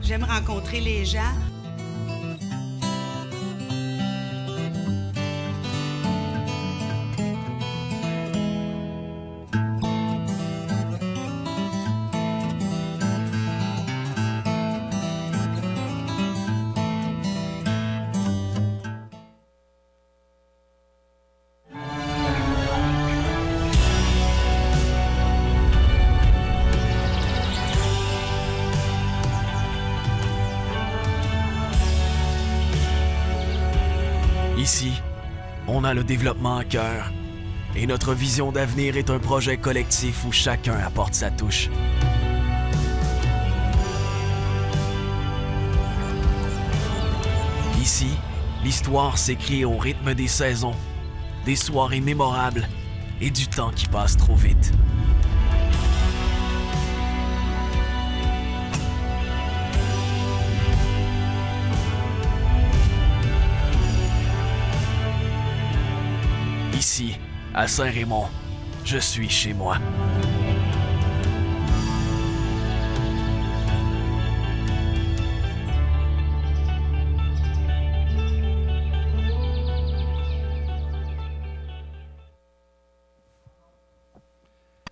J'aime rencontrer les gens. Ici, on a le développement à cœur et notre vision d'avenir est un projet collectif où chacun apporte sa touche. Ici, l'histoire s'écrit au rythme des saisons, des soirées mémorables et du temps qui passe trop vite. Ici, à Saint-Raymond, je suis chez moi.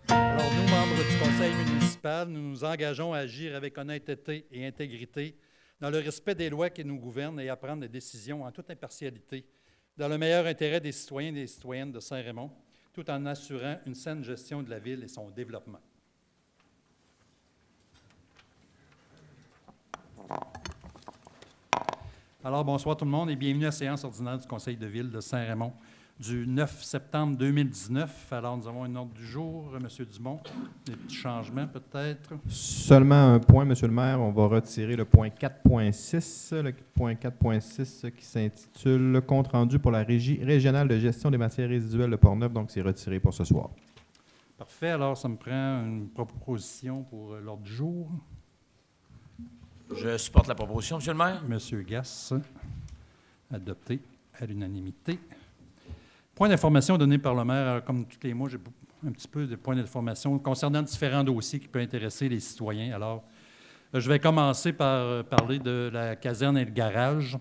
Alors, nous, membres du conseil municipal, nous nous engageons à agir avec honnêteté et intégrité dans le respect des lois qui nous gouvernent et à prendre des décisions en toute impartialité dans le meilleur intérêt des citoyens et des citoyennes de Saint-Raymond, tout en assurant une saine gestion de la ville et son développement. Alors, bonsoir tout le monde et bienvenue à la séance ordinaire du Conseil de ville de Saint-Raymond du 9 septembre 2019. Alors, nous avons un ordre du jour. Monsieur Dumont, des petits changements peut-être? Seulement un point, Monsieur le maire. On va retirer le point 4.6. Le point 4.6 qui s'intitule « Compte rendu pour la Régie régionale de gestion des matières résiduelles de Portneuf ». Donc, c'est retiré pour ce soir. Parfait. Alors, ça me prend une proposition pour l'ordre du jour. Je supporte la proposition, Monsieur le maire. Monsieur Gass, adopté à l'unanimité. Point d'information donné par le maire. Alors, comme tous les mois, j'ai un petit peu de points d'information concernant différents dossiers qui peuvent intéresser les citoyens. Alors, je vais commencer par parler de la caserne et le garage.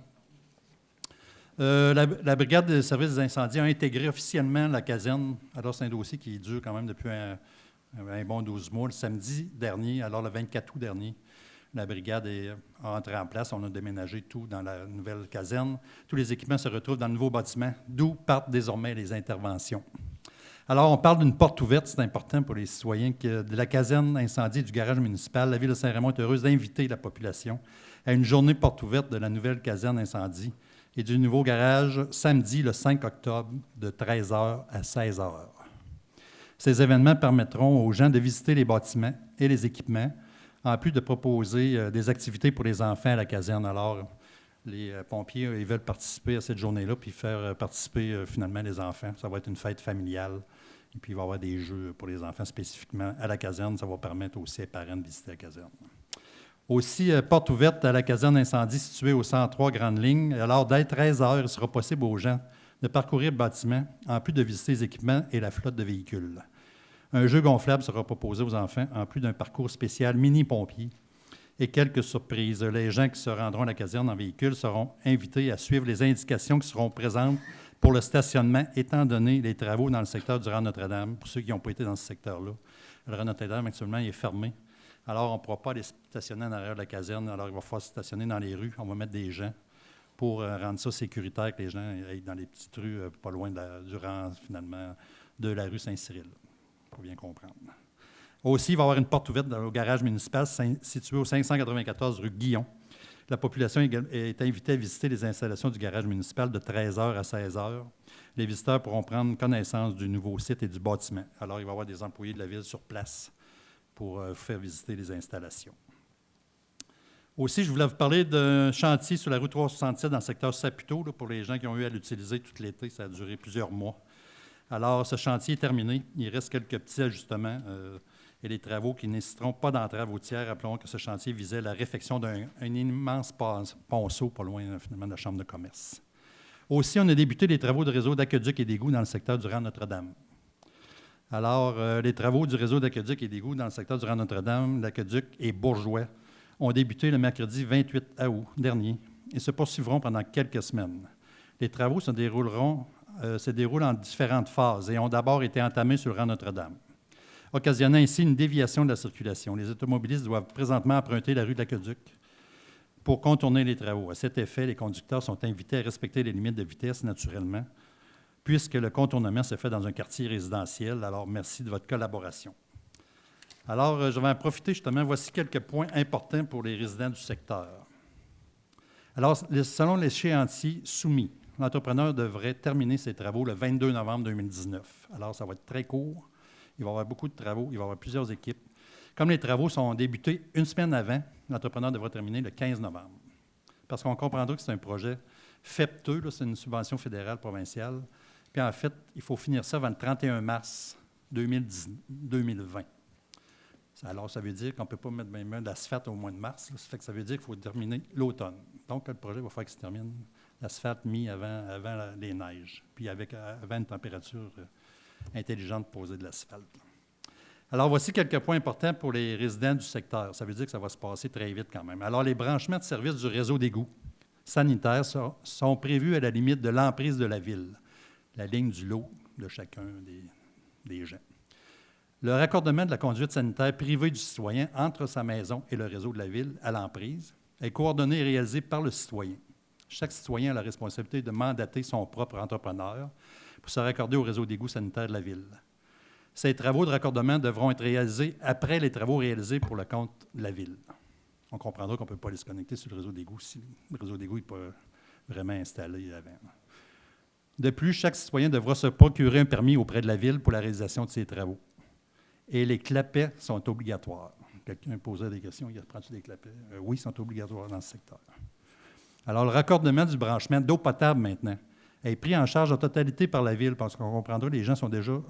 La brigade des services des incendies a intégré officiellement la caserne. Alors, c'est un dossier qui dure quand même depuis un bon 12 mois. Le samedi dernier, alors le 24 août dernier, la brigade est entrée en place. On a déménagé tout dans la nouvelle caserne. Tous les équipements se retrouvent dans le nouveau bâtiment, d'où partent désormais les interventions. Alors, on parle d'une porte ouverte. C'est important pour les citoyens que de la caserne incendie du garage municipal. La Ville de Saint-Raymond est heureuse d'inviter la population à une journée porte ouverte de la nouvelle caserne incendie et du nouveau garage samedi, le 5 octobre, de 13h à 16h. Ces événements permettront aux gens de visiter les bâtiments et les équipements, en plus de proposer des activités pour les enfants à la caserne. Alors, les pompiers, ils veulent participer à cette journée-là, puis faire participer finalement les enfants. Ça va être une fête familiale. Et puis, il va y avoir des jeux pour les enfants spécifiquement à la caserne. Ça va permettre aussi aux parents de visiter la caserne. Aussi, porte ouverte à la caserne incendie située au 103 Grande Ligne. Alors, dès 13h, il sera possible aux gens de parcourir le bâtiment, en plus de visiter les équipements et la flotte de véhicules. Un jeu gonflable sera proposé aux enfants, en plus d'un parcours spécial mini-pompier. Et quelques surprises. Les gens qui se rendront à la caserne en véhicule seront invités à suivre les indications qui seront présentes pour le stationnement, étant donné les travaux dans le secteur du rang Notre-Dame. Pour ceux qui n'ont pas été dans ce secteur-là, le rang Notre-Dame, actuellement, il est fermé. Alors, on ne pourra pas aller stationner en arrière de la caserne. Alors, il va falloir stationner dans les rues. On va mettre des gens pour rendre ça sécuritaire, que les gens aillent dans les petites rues pas loin du rang, finalement, de la rue Saint-Cyril. Pour bien comprendre. Aussi, il va y avoir une porte ouverte au garage municipal situé au 594 rue Guillon. La population est invitée à visiter les installations du garage municipal de 13h à 16h. Les visiteurs pourront prendre connaissance du nouveau site et du bâtiment. Alors, il va y avoir des employés de la ville sur place pour faire visiter les installations. Aussi, je voulais vous parler d'un chantier sur la rue 367 dans le secteur Saputo, là, pour les gens qui ont eu à l'utiliser tout l'été. Ça a duré plusieurs mois. Alors, ce chantier est terminé. Il reste quelques petits ajustements et les travaux qui ne nécessiteront pas d'entrave routière. Rappelons que ce chantier visait la réfection d'un immense ponceau pas loin, finalement, de la Chambre de commerce. Aussi, on a débuté les travaux de réseau d'aqueduc et d'égouts dans le secteur du rang Notre-Dame. Alors, les travaux du réseau d'aqueduc et d'égouts dans le secteur du rang Notre-Dame, l'aqueduc et Bourgeois ont débuté le mercredi 28 août dernier et se poursuivront pendant quelques semaines. Les travaux se déroulent en différentes phases et ont d'abord été entamés sur le rang Notre-Dame, occasionnant ainsi une déviation de la circulation. Les automobilistes doivent présentement emprunter la rue de l'Aqueduc pour contourner les travaux. À cet effet, les conducteurs sont invités à respecter les limites de vitesse naturellement, puisque le contournement se fait dans un quartier résidentiel. Alors, merci de votre collaboration. Alors, je vais en profiter justement. Voici quelques points importants pour les résidents du secteur. Alors, selon l'échéancier soumis, l'entrepreneur devrait terminer ses travaux le 22 novembre 2019. Alors, ça va être très court. Il va y avoir beaucoup de travaux. Il va y avoir plusieurs équipes. Comme les travaux sont débutés une semaine avant, l'entrepreneur devra terminer le 15 novembre. Parce qu'on comprendra que c'est un projet FEPTeux, c'est une subvention fédérale provinciale. Puis en fait, il faut finir ça avant le 31 mars 2020. Alors, ça veut dire qu'on ne peut pas mettre même d'asphalte au mois de mars. Ça fait que ça veut dire qu'il faut terminer l'automne. Donc, le projet va falloir qu'il se termine l'asphalte mis avant les neiges, puis avant une température intelligente de poser de l'asphalte. Alors, voici quelques points importants pour les résidents du secteur. Ça veut dire que ça va se passer très vite quand même. Alors, les branchements de services du réseau d'égouts sanitaires sont prévus à la limite de l'emprise de la ville, la ligne du lot de chacun des gens. Le raccordement de la conduite sanitaire privée du citoyen entre sa maison et le réseau de la ville à l'emprise est coordonné et réalisé par le citoyen. Chaque citoyen a la responsabilité de mandater son propre entrepreneur pour se raccorder au réseau d'égouts sanitaires de la ville. Ces travaux de raccordement devront être réalisés après les travaux réalisés pour le compte de la ville. On comprendra qu'on ne peut pas les se connecter sur le réseau d'égouts si le réseau d'égouts n'est pas vraiment installé avant. De plus, chaque citoyen devra se procurer un permis auprès de la ville pour la réalisation de ces travaux. Et les clapets sont obligatoires. Quelqu'un posait des questions, il reprend-tu des clapets? Oui, ils sont obligatoires dans ce secteur. Alors, le raccordement du branchement d'eau potable maintenant est pris en charge en totalité par la ville, parce qu'on comprendra que les gens sont déjà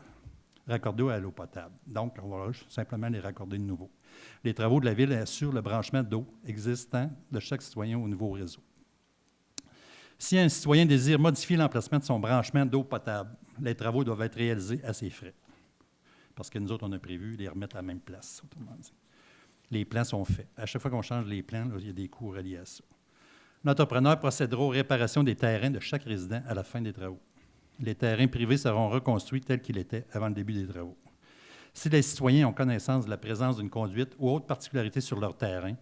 raccordés à l'eau potable. Donc, on va simplement les raccorder de nouveau. Les travaux de la ville assurent le branchement d'eau existant de chaque citoyen au nouveau réseau. Si un citoyen désire modifier l'emplacement de son branchement d'eau potable, les travaux doivent être réalisés à ses frais. Parce que nous autres, on a prévu les remettre à la même place, autrement dit. Les plans sont faits. À chaque fois qu'on change les plans, là, il y a des coûts reliés à ça. L'entrepreneur procédera aux réparations des terrains de chaque résident à la fin des travaux. Les terrains privés seront reconstruits tels qu'ils étaient avant le début des travaux. Si les citoyens ont connaissance de la présence d'une conduite ou autre particularité sur leur terrain,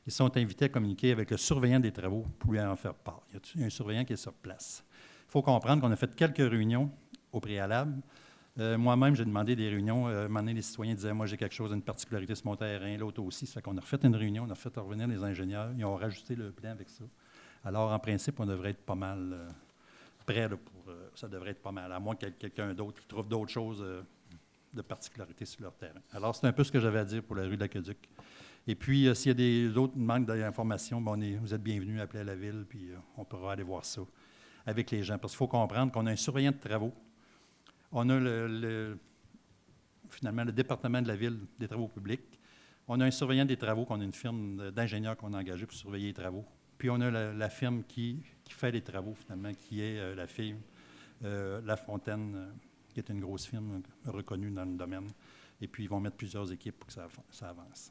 ils sont invités à communiquer avec le surveillant des travaux pour lui en faire part. Il y a un surveillant qui est sur place. Il faut comprendre qu'on a fait quelques réunions au préalable. Moi-même, j'ai demandé des réunions. À un moment donné, les citoyens disaient « Moi, j'ai quelque chose, une particularité sur mon terrain. » L'autre aussi. Ça fait qu'on a refait une réunion, on a fait revenir les ingénieurs. Ils ont rajouté le plan avec ça. Alors, en principe, on devrait être pas mal prêt pour... ça devrait être pas mal, à moins qu'il y ait quelqu'un d'autre qui trouve d'autres choses de particularité sur leur terrain. Alors, c'est un peu ce que j'avais à dire pour la rue de l'Aqueduc. Et puis, s'il y a d'autres manques d'informations, vous êtes bienvenus à appeler à la ville, puis on pourra aller voir ça avec les gens. Parce qu'il faut comprendre qu'on a un surveillant de travaux. On a finalement le département de la ville des travaux publics. On a un surveillant des travaux, qu'on a une firme d'ingénieurs qu'on a engagée pour surveiller les travaux. Puis on a la firme qui fait les travaux, finalement, qui est la firme La Fontaine, qui est une grosse firme reconnue dans le domaine. Et puis, ils vont mettre plusieurs équipes pour que ça avance.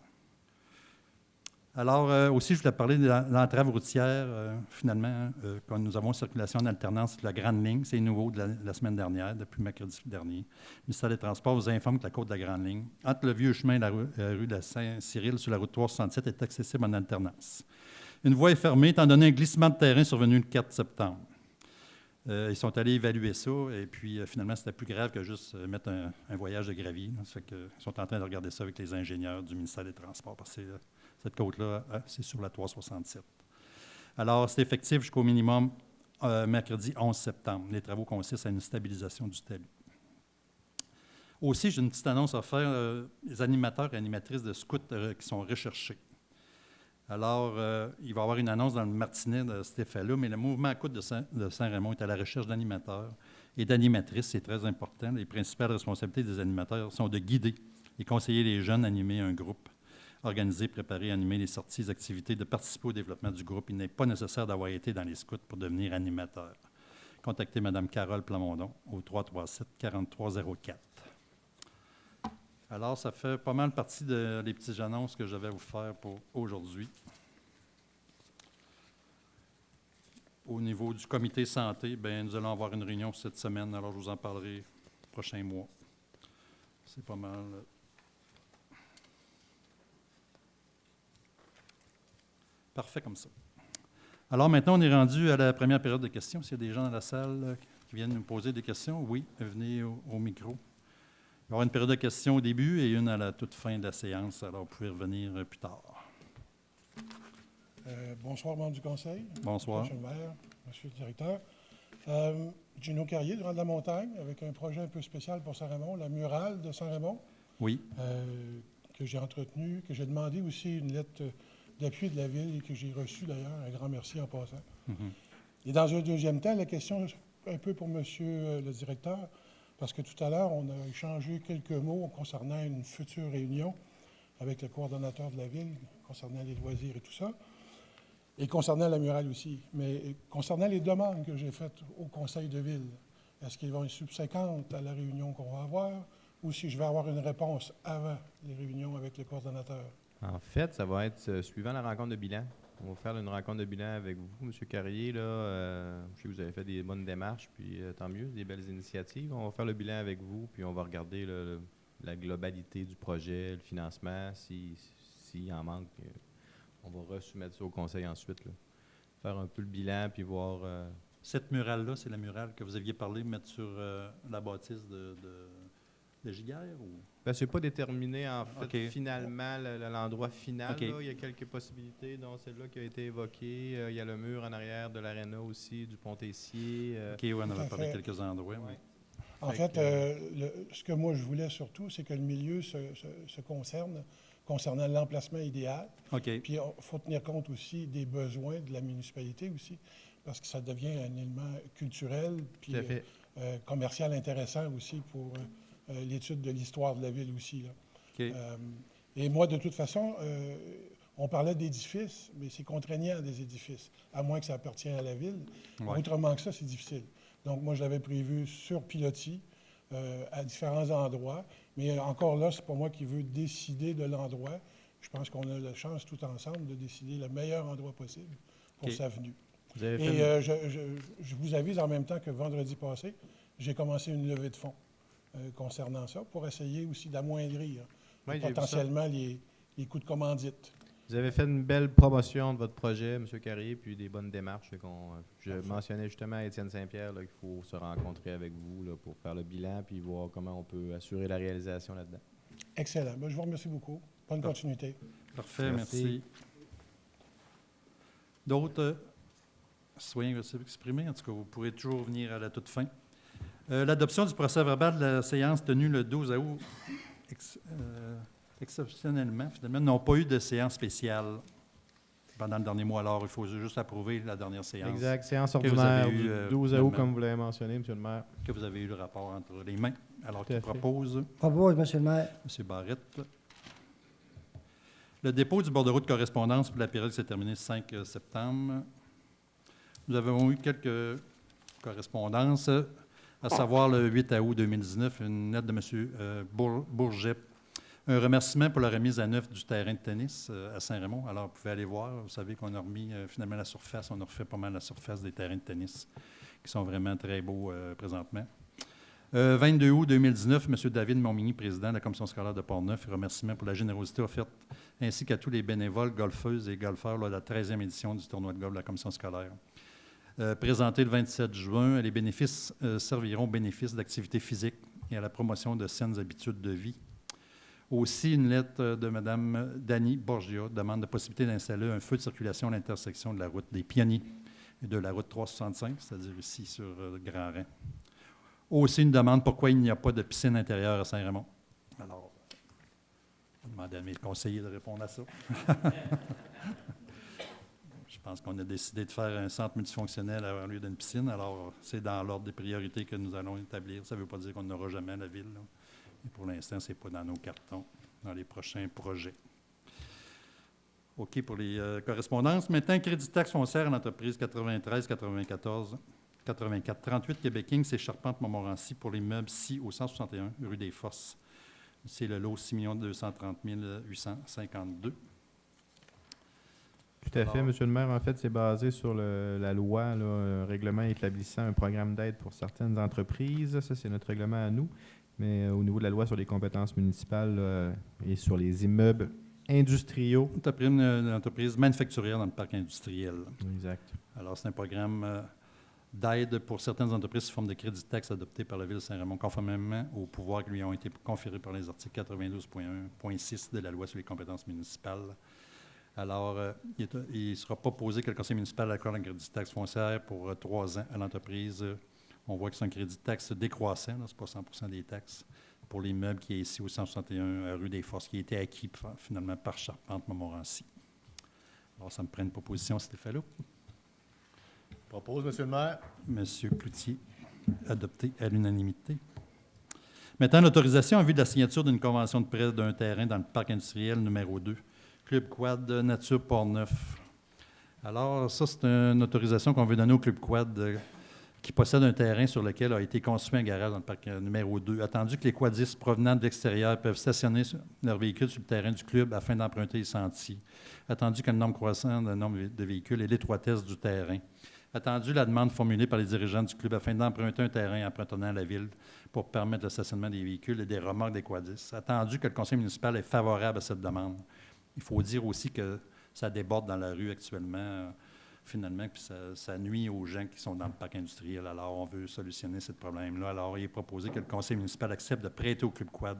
Alors, aussi, je voulais parler de l'entrave routière, finalement, quand nous avons circulation en alternance sur la grande ligne. C'est nouveau de la semaine dernière, depuis mercredi dernier. Le ministère des Transports vous informe que la côte de la grande ligne, entre le vieux chemin et la rue de Saint-Cyril sur la route 367, est accessible en alternance. Une voie est fermée, étant donné un glissement de terrain survenu le 4 septembre. Ils sont allés évaluer ça, et puis finalement, c'était plus grave que juste mettre un voyage de gravier. Ça fait qu'ils sont en train de regarder ça avec les ingénieurs du ministère des Transports, parce que cette côte-là, c'est sur la 367. Alors, c'est effectif jusqu'au minimum mercredi 11 septembre. Les travaux consistent à une stabilisation du talus. Aussi, j'ai une petite annonce à faire. Les animateurs et animatrices de scouts qui sont recherchés. Alors, il va y avoir une annonce dans le Martinet de cet effet-là, mais le mouvement Coude de Saint-Raymond est à la recherche d'animateurs et d'animatrices. C'est très important. Les principales responsabilités des animateurs sont de guider et conseiller les jeunes à animer un groupe, organiser, préparer, animer les sorties, les activités, de participer au développement du groupe. Il n'est pas nécessaire d'avoir été dans les scouts pour devenir animateur. Contactez Mme Carole Plamondon au 337-4304. Alors, ça fait pas mal partie des petites annonces que j'avais à vous faire pour aujourd'hui. Au niveau du comité santé, bien, nous allons avoir une réunion cette semaine, alors je vous en parlerai prochain mois. C'est pas mal. Parfait comme ça. Alors maintenant, on est rendu à la première période de questions. S'il y a des gens dans la salle qui viennent nous poser des questions, oui, venez au micro. Il va y avoir une période de questions au début et une à la toute fin de la séance, alors vous pouvez revenir plus tard. Bonsoir, membres du conseil. Bonsoir. Monsieur le maire, monsieur le directeur. Gino Carrier, de Rang-de-la-Montagne, avec un projet un peu spécial pour Saint-Raymond, la murale de Saint-Raymond, Oui. que j'ai entretenu, que j'ai demandé aussi une lettre d'appui de la ville et que j'ai reçue d'ailleurs. Un grand merci en passant. Et dans un deuxième temps, la question un peu pour monsieur le directeur, parce que tout à l'heure, on a échangé quelques mots concernant une future réunion avec le coordonnateur de la ville, concernant les loisirs et tout ça, et concernant la murale aussi. Mais concernant les demandes que j'ai faites au conseil de ville, est-ce qu'ils vont être subséquentes à la réunion qu'on va avoir, ou si je vais avoir une réponse avant les réunions avec le coordonnateur? En fait, ça va être suivant la rencontre de bilan. On va faire une rencontre de bilan avec vous, M. Carrier. Là, je sais que vous avez fait des bonnes démarches, puis tant mieux, des belles initiatives. On va faire le bilan avec vous, puis on va regarder la globalité du projet, le financement. S'il en manque, on va resoumettre ça au conseil ensuite. Là. Faire un peu le bilan, puis voir... Cette murale-là, c'est la murale que vous aviez parlé de mettre sur la bâtisse de Giguère? Ou? Ben, c'est pas déterminé, en fait, Okay. Finalement, l'endroit final. Okay. Là, il y a quelques possibilités, dont celle-là qui a été évoquée. Il y a le mur en arrière de l'aréna aussi, du pont-Tessier. OK, oui, on Tout avait à parlé de fait. quelques endroits. Oui. En fait, ce que moi je voulais surtout, c'est que le milieu se concerne concernant l'emplacement idéal. OK. Puis il faut tenir compte aussi des besoins de la municipalité aussi, parce que ça devient un élément culturel puis Tout à fait. commercial intéressant aussi pour l'étude de l'histoire de la ville aussi, là. OK. Et moi, de toute façon, on parlait d'édifices, mais c'est contraignant des édifices, à moins que ça appartienne à la ville. Ouais. Autrement que ça, c'est difficile. Donc, moi, je l'avais prévu sur pilotis, à différents endroits. Mais encore là, c'est pas moi qui veux décider de l'endroit. Je pense qu'on a la chance tout ensemble de décider le meilleur endroit possible pour OK. sa venue. Vous avez Et fait je vous avise en même temps que vendredi passé, j'ai commencé une levée de fonds concernant ça pour essayer aussi d'amoindrir Oui, j'ai vu ça. potentiellement les coûts de commandite. Vous avez fait une belle promotion de votre projet, M. Carrier, puis des bonnes démarches. Je mentionnais justement à Étienne Saint-Pierre qu'il faut se rencontrer avec vous là, pour faire le bilan puis voir comment on peut assurer la réalisation là-dedans. Excellent. Ben, je vous remercie beaucoup. Bonne continuité. Parfait, Merci. merci. D'autres citoyens veulent s'exprimer? En tout cas, vous pourrez toujours venir à la toute fin. L'adoption du procès-verbal de la séance tenue le 12 août, exceptionnellement, finalement, n'ont pas eu de séance spéciale pendant le dernier mois. Alors, il faut juste approuver la dernière séance. Exact. Séance Que vous avez ordinaire eu, du 12 août, finalement. comme vous l'avez mentionné, M. le maire. Que vous avez eu le rapport entre les mains. Alors, Tout à qui fait. propose? Propose, Monsieur le maire. M. Barrette. Le dépôt du bordereau de correspondance pour la période qui s'est terminée le 5 septembre. Nous avons eu quelques correspondances, à savoir le 8 août 2019, une lettre de M. Bourget. Un remerciement pour la remise à neuf du terrain de tennis à Saint-Raymond. Alors, vous pouvez aller voir. Vous savez qu'on a remis finalement la surface. On a refait pas mal la surface des terrains de tennis qui sont vraiment très beaux présentement. 22 août 2019, M. David Montmigny, président de la Commission scolaire de Portneuf, remerciement pour la générosité offerte, ainsi qu'à tous les bénévoles, golfeuses et golfeurs lors de la 13e édition du tournoi de golf de la Commission scolaire. Présenté le 27 juin, les bénéfices serviront aux bénéfices d'activités physiques et à la promotion de saines habitudes de vie. Aussi, une lettre de Mme Dany Borgia demande la possibilité d'installer un feu de circulation à l'intersection de la route des Pionniers et de la route 365, c'est-à-dire ici sur Grand Rhin. Aussi, une demande pourquoi il n'y a pas de piscine intérieure à Saint-Raymond. Alors, on va demander à mes conseillers de répondre à ça. Je pense qu'on a décidé de faire un centre multifonctionnel en lieu d'une piscine. Alors, c'est dans l'ordre des priorités que nous allons établir. Ça ne veut pas dire qu'on n'aura jamais la ville, là. Mais pour l'instant, ce n'est pas dans nos cartons, dans les prochains projets. OK pour les correspondances. Maintenant, crédit taxe foncière à l'entreprise 93 94 84 38 Québec King, c'est Charpente Montmorency pour l'immeuble 6 au 161 rue des Forces. C'est le lot 6 230 852. Tout à fait, Alors- Monsieur le maire. En fait, c'est basé sur la loi, là, un règlement établissant un programme d'aide pour certaines entreprises. Ça, c'est notre règlement à nous. Mais au niveau de la loi sur les compétences municipales et sur les immeubles industriaux. Tu as pris une entreprise manufacturière dans le parc industriel. Exact. Alors, c'est un programme d'aide pour certaines entreprises sous forme de crédit de taxe adopté par la Ville de Saint-Raymond, conformément aux pouvoirs qui lui ont été conférés par les articles 92.1.6 de la loi sur les compétences municipales. Alors, il ne sera pas posé que le conseil municipal accorde un crédit de taxe foncière pour 3 ans à l'entreprise. On voit que c'est un crédit de taxe décroissant, ce n'est pas 100% des taxes, pour l'immeuble qui est ici au 161 rue des Forces, qui a été acquis finalement par Charpente Montmorency. Alors, ça me prend une proposition, Stéphano. Propose, Monsieur le maire. Monsieur Cloutier, adopté à l'unanimité. Maintenant, l'autorisation en vue de la signature d'une convention de prêt d'un terrain dans le parc industriel numéro 2, Club Quad Nature Port-Neuf. Alors, ça, c'est une autorisation qu'on veut donner au Club Quad qui possède un terrain sur lequel a été construit un garage dans le parc numéro 2. Attendu que les quadistes provenant de l'extérieur peuvent stationner leur véhicule sur le terrain du club afin d'emprunter les sentiers. Attendu que le nombre croissant de nombre de véhicules et l'étroitesse du terrain. Attendu la demande formulée par les dirigeants du club afin d'emprunter un terrain appartenant à la Ville pour permettre le stationnement des véhicules et des remorques des quadistes. Attendu que le conseil municipal est favorable à cette demande. Il faut dire aussi que ça déborde dans la rue actuellement, finalement, puis ça nuit aux gens qui sont dans le parc industriel. Alors, on veut solutionner ce problème-là. Alors, il est proposé que le conseil municipal accepte de prêter au Club Quad,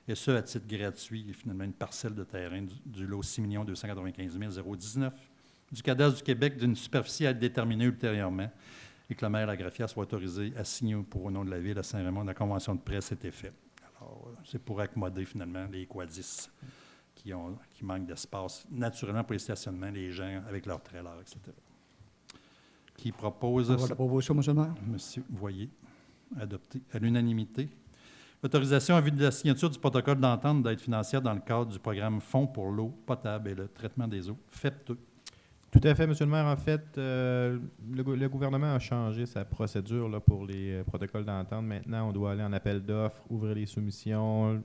et ce, à titre gratuit, finalement, une parcelle de terrain du lot 6 295 019 du cadastre du Québec d'une superficie à être déterminée ultérieurement et que le maire Lagraffière soit autorisé à signer pour au nom de la Ville à Saint-Raymond la convention de prêt à cet effet. Alors, c'est pour accommoder, finalement, les quadistes qui manquent d'espace, naturellement pour les stationnements, les gens avec leurs trailers, etc. Qui propose... La proposition, Monsieur le maire. Monsieur Voyer, adopté à l'unanimité. L'autorisation en vue de la signature du protocole d'entente d'aide financière dans le cadre du programme Fonds pour l'eau potable et le traitement des eaux, FEPTE. Tout à fait, Monsieur le maire. En fait, le gouvernement a changé sa procédure là, pour les protocoles d'entente. Maintenant, on doit aller en appel d'offres, ouvrir les soumissions,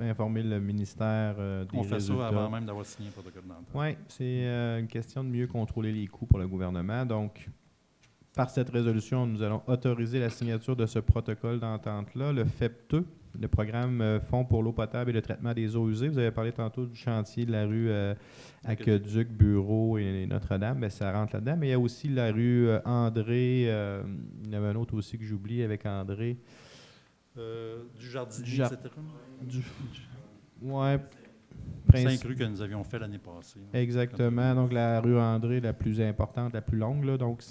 informer le ministère des On fait résultats. ça avant même d'avoir signé un protocole d'entente. Oui, c'est une question de mieux contrôler les coûts pour le gouvernement. Donc, par cette résolution, nous allons autoriser la signature de ce protocole d'entente-là, le FEPTE, le programme Fonds pour l'eau potable et le traitement des eaux usées. Vous avez parlé tantôt du chantier de la rue Aqueduc, Bureau et Notre-Dame. Bien, ça rentre là-dedans. Mais il y a aussi la rue André. Il y en avait un autre aussi que j'oublie avec André. Du jardinier, Du jar- etc. Oui. 5 rues que nous avions fait l'année passée. Exactement. Donc, la rue André, la plus importante, la plus longue. Là. Donc,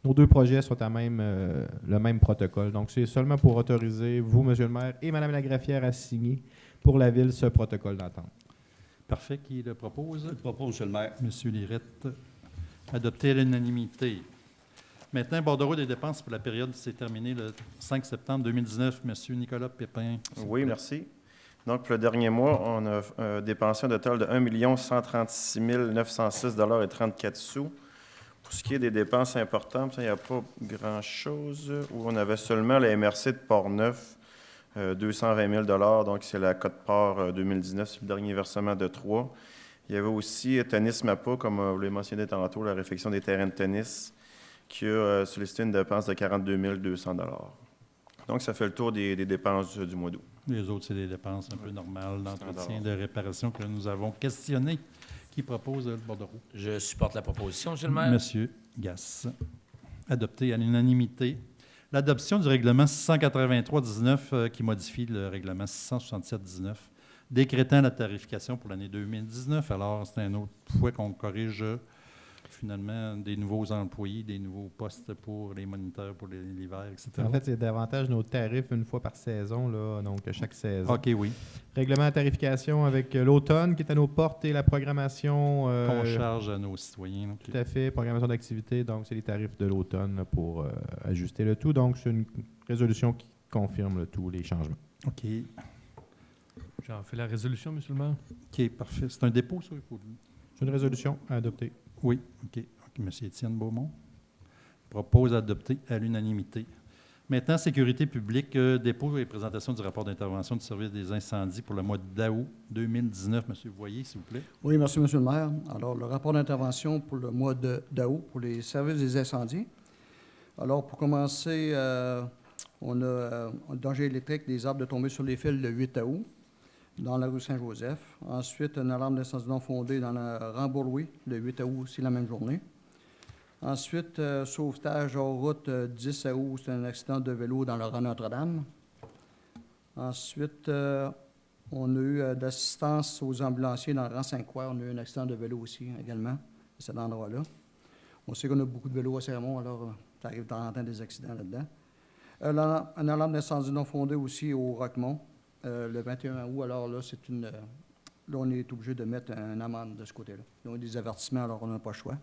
nos deux projets sont à le même protocole. Donc, c'est seulement pour autoriser vous, Monsieur le maire, et Mme Lagraffière à signer pour la Ville ce protocole d'entente. Parfait. Qui le propose? Je propose, Monsieur le maire. Monsieur Lirette, adopté à l'unanimité. Maintenant, bordereau des dépenses pour la période qui s'est terminée le 5 septembre 2019. Monsieur Nicolas Pépin. Oui, merci. Donc, pour le dernier mois, on a dépensé un total de 1 136 906,34 $. Pour ce qui est des dépenses importantes, il n'y a pas grand-chose. Où on avait seulement la MRC de Port-Neuf, 220 000 $. Donc, c'est la Côte-Port 2019, c'est le dernier versement de 3. Il y avait aussi Tennis Mapa, comme vous l'avez mentionné tantôt, la réfection des terrains de tennis, qui a sollicité une dépense de 42 200 $. Donc, ça fait le tour des dépenses du mois d'août. Les autres, c'est des dépenses un peu normales d'entretien, de réparation que nous avons questionnées. Qui propose le bordereau? Je supporte la proposition, Monsieur le maire. Monsieur Gass. Adopté à l'unanimité. L'adoption du règlement 683-19 qui modifie le règlement 667-19, décrétant la tarification pour l'année 2019. Alors, c'est un autre fois qu'on corrige finalement des nouveaux employés, des nouveaux postes pour les moniteurs, pour l'hiver, etc. En fait, c'est davantage nos tarifs une fois par saison, là, donc chaque saison. OK, oui. Règlement de tarification avec l'automne qui est à nos portes et la programmation. Qu'on charge à nos citoyens. OK. Tout à fait, programmation d'activité. Donc, c'est les tarifs de l'automne là, pour ajuster le tout. Donc, c'est une résolution qui confirme tous les changements. OK. J'en fais la résolution, Monsieur le maire. OK, parfait. C'est un dépôt, ça? C'est une résolution à adopter. Oui, OK. Monsieur Étienne Beaumont propose d'adopter à l'unanimité Maintenant, sécurité publique, dépôt et présentation du rapport d'intervention du service des incendies pour le mois d'août 2019. Monsieur Voyer, s'il vous plaît. Oui, merci, Monsieur le maire. Alors, le rapport d'intervention pour le mois d'août pour les services des incendies. Alors, pour commencer, on a un danger électrique des arbres de tomber sur les fils le 8 août dans la rue Saint-Joseph. Ensuite, une alarme d'incendie non fondée dans la Rambouillet le 8 août aussi la même journée. Ensuite, sauvetage hors route 10 août, c'est un accident de vélo dans le rang Notre-Dame. Ensuite, on a eu d'assistance aux ambulanciers dans le rang Sainte-Croix. On a eu un accident de vélo aussi également à cet endroit-là. On sait qu'on a beaucoup de vélos à Saint-Raymond, alors ça arrive de temps en temps des accidents là-dedans. Une alarme d'incendie non fondée aussi au Roquemont le 21 août. Alors là, là, on est obligé de mettre une amende de ce côté-là. Ils ont des avertissements, alors on n'a pas le choix.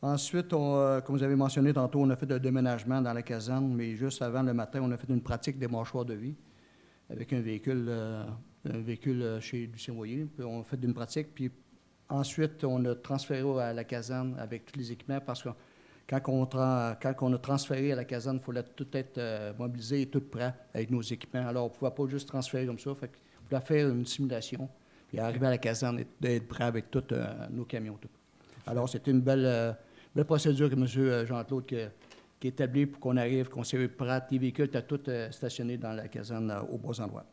Ensuite, comme vous avez mentionné tantôt, on a fait le déménagement dans la caserne, mais juste avant le matin, on a fait une pratique des mâchoires de vie avec un véhicule chez Lucien Voyer. Puis on a fait une pratique, puis ensuite, on a transféré à la caserne avec tous les équipements parce que quand on a transféré à la caserne, il fallait tout être mobilisé et tout prêt avec nos équipements. Alors, on ne pouvait pas juste transférer comme ça. Fait qu'on pouvait faire une simulation, puis arriver à la caserne et d'être prêt avec tous nos camions. Tout. Alors, c'était une belle procédure que M. Jean-Claude qui a établie pour qu'on arrive, qu'on s'est prêt. Les véhicules étaient tous stationnés dans la caserne aux beaux endroits.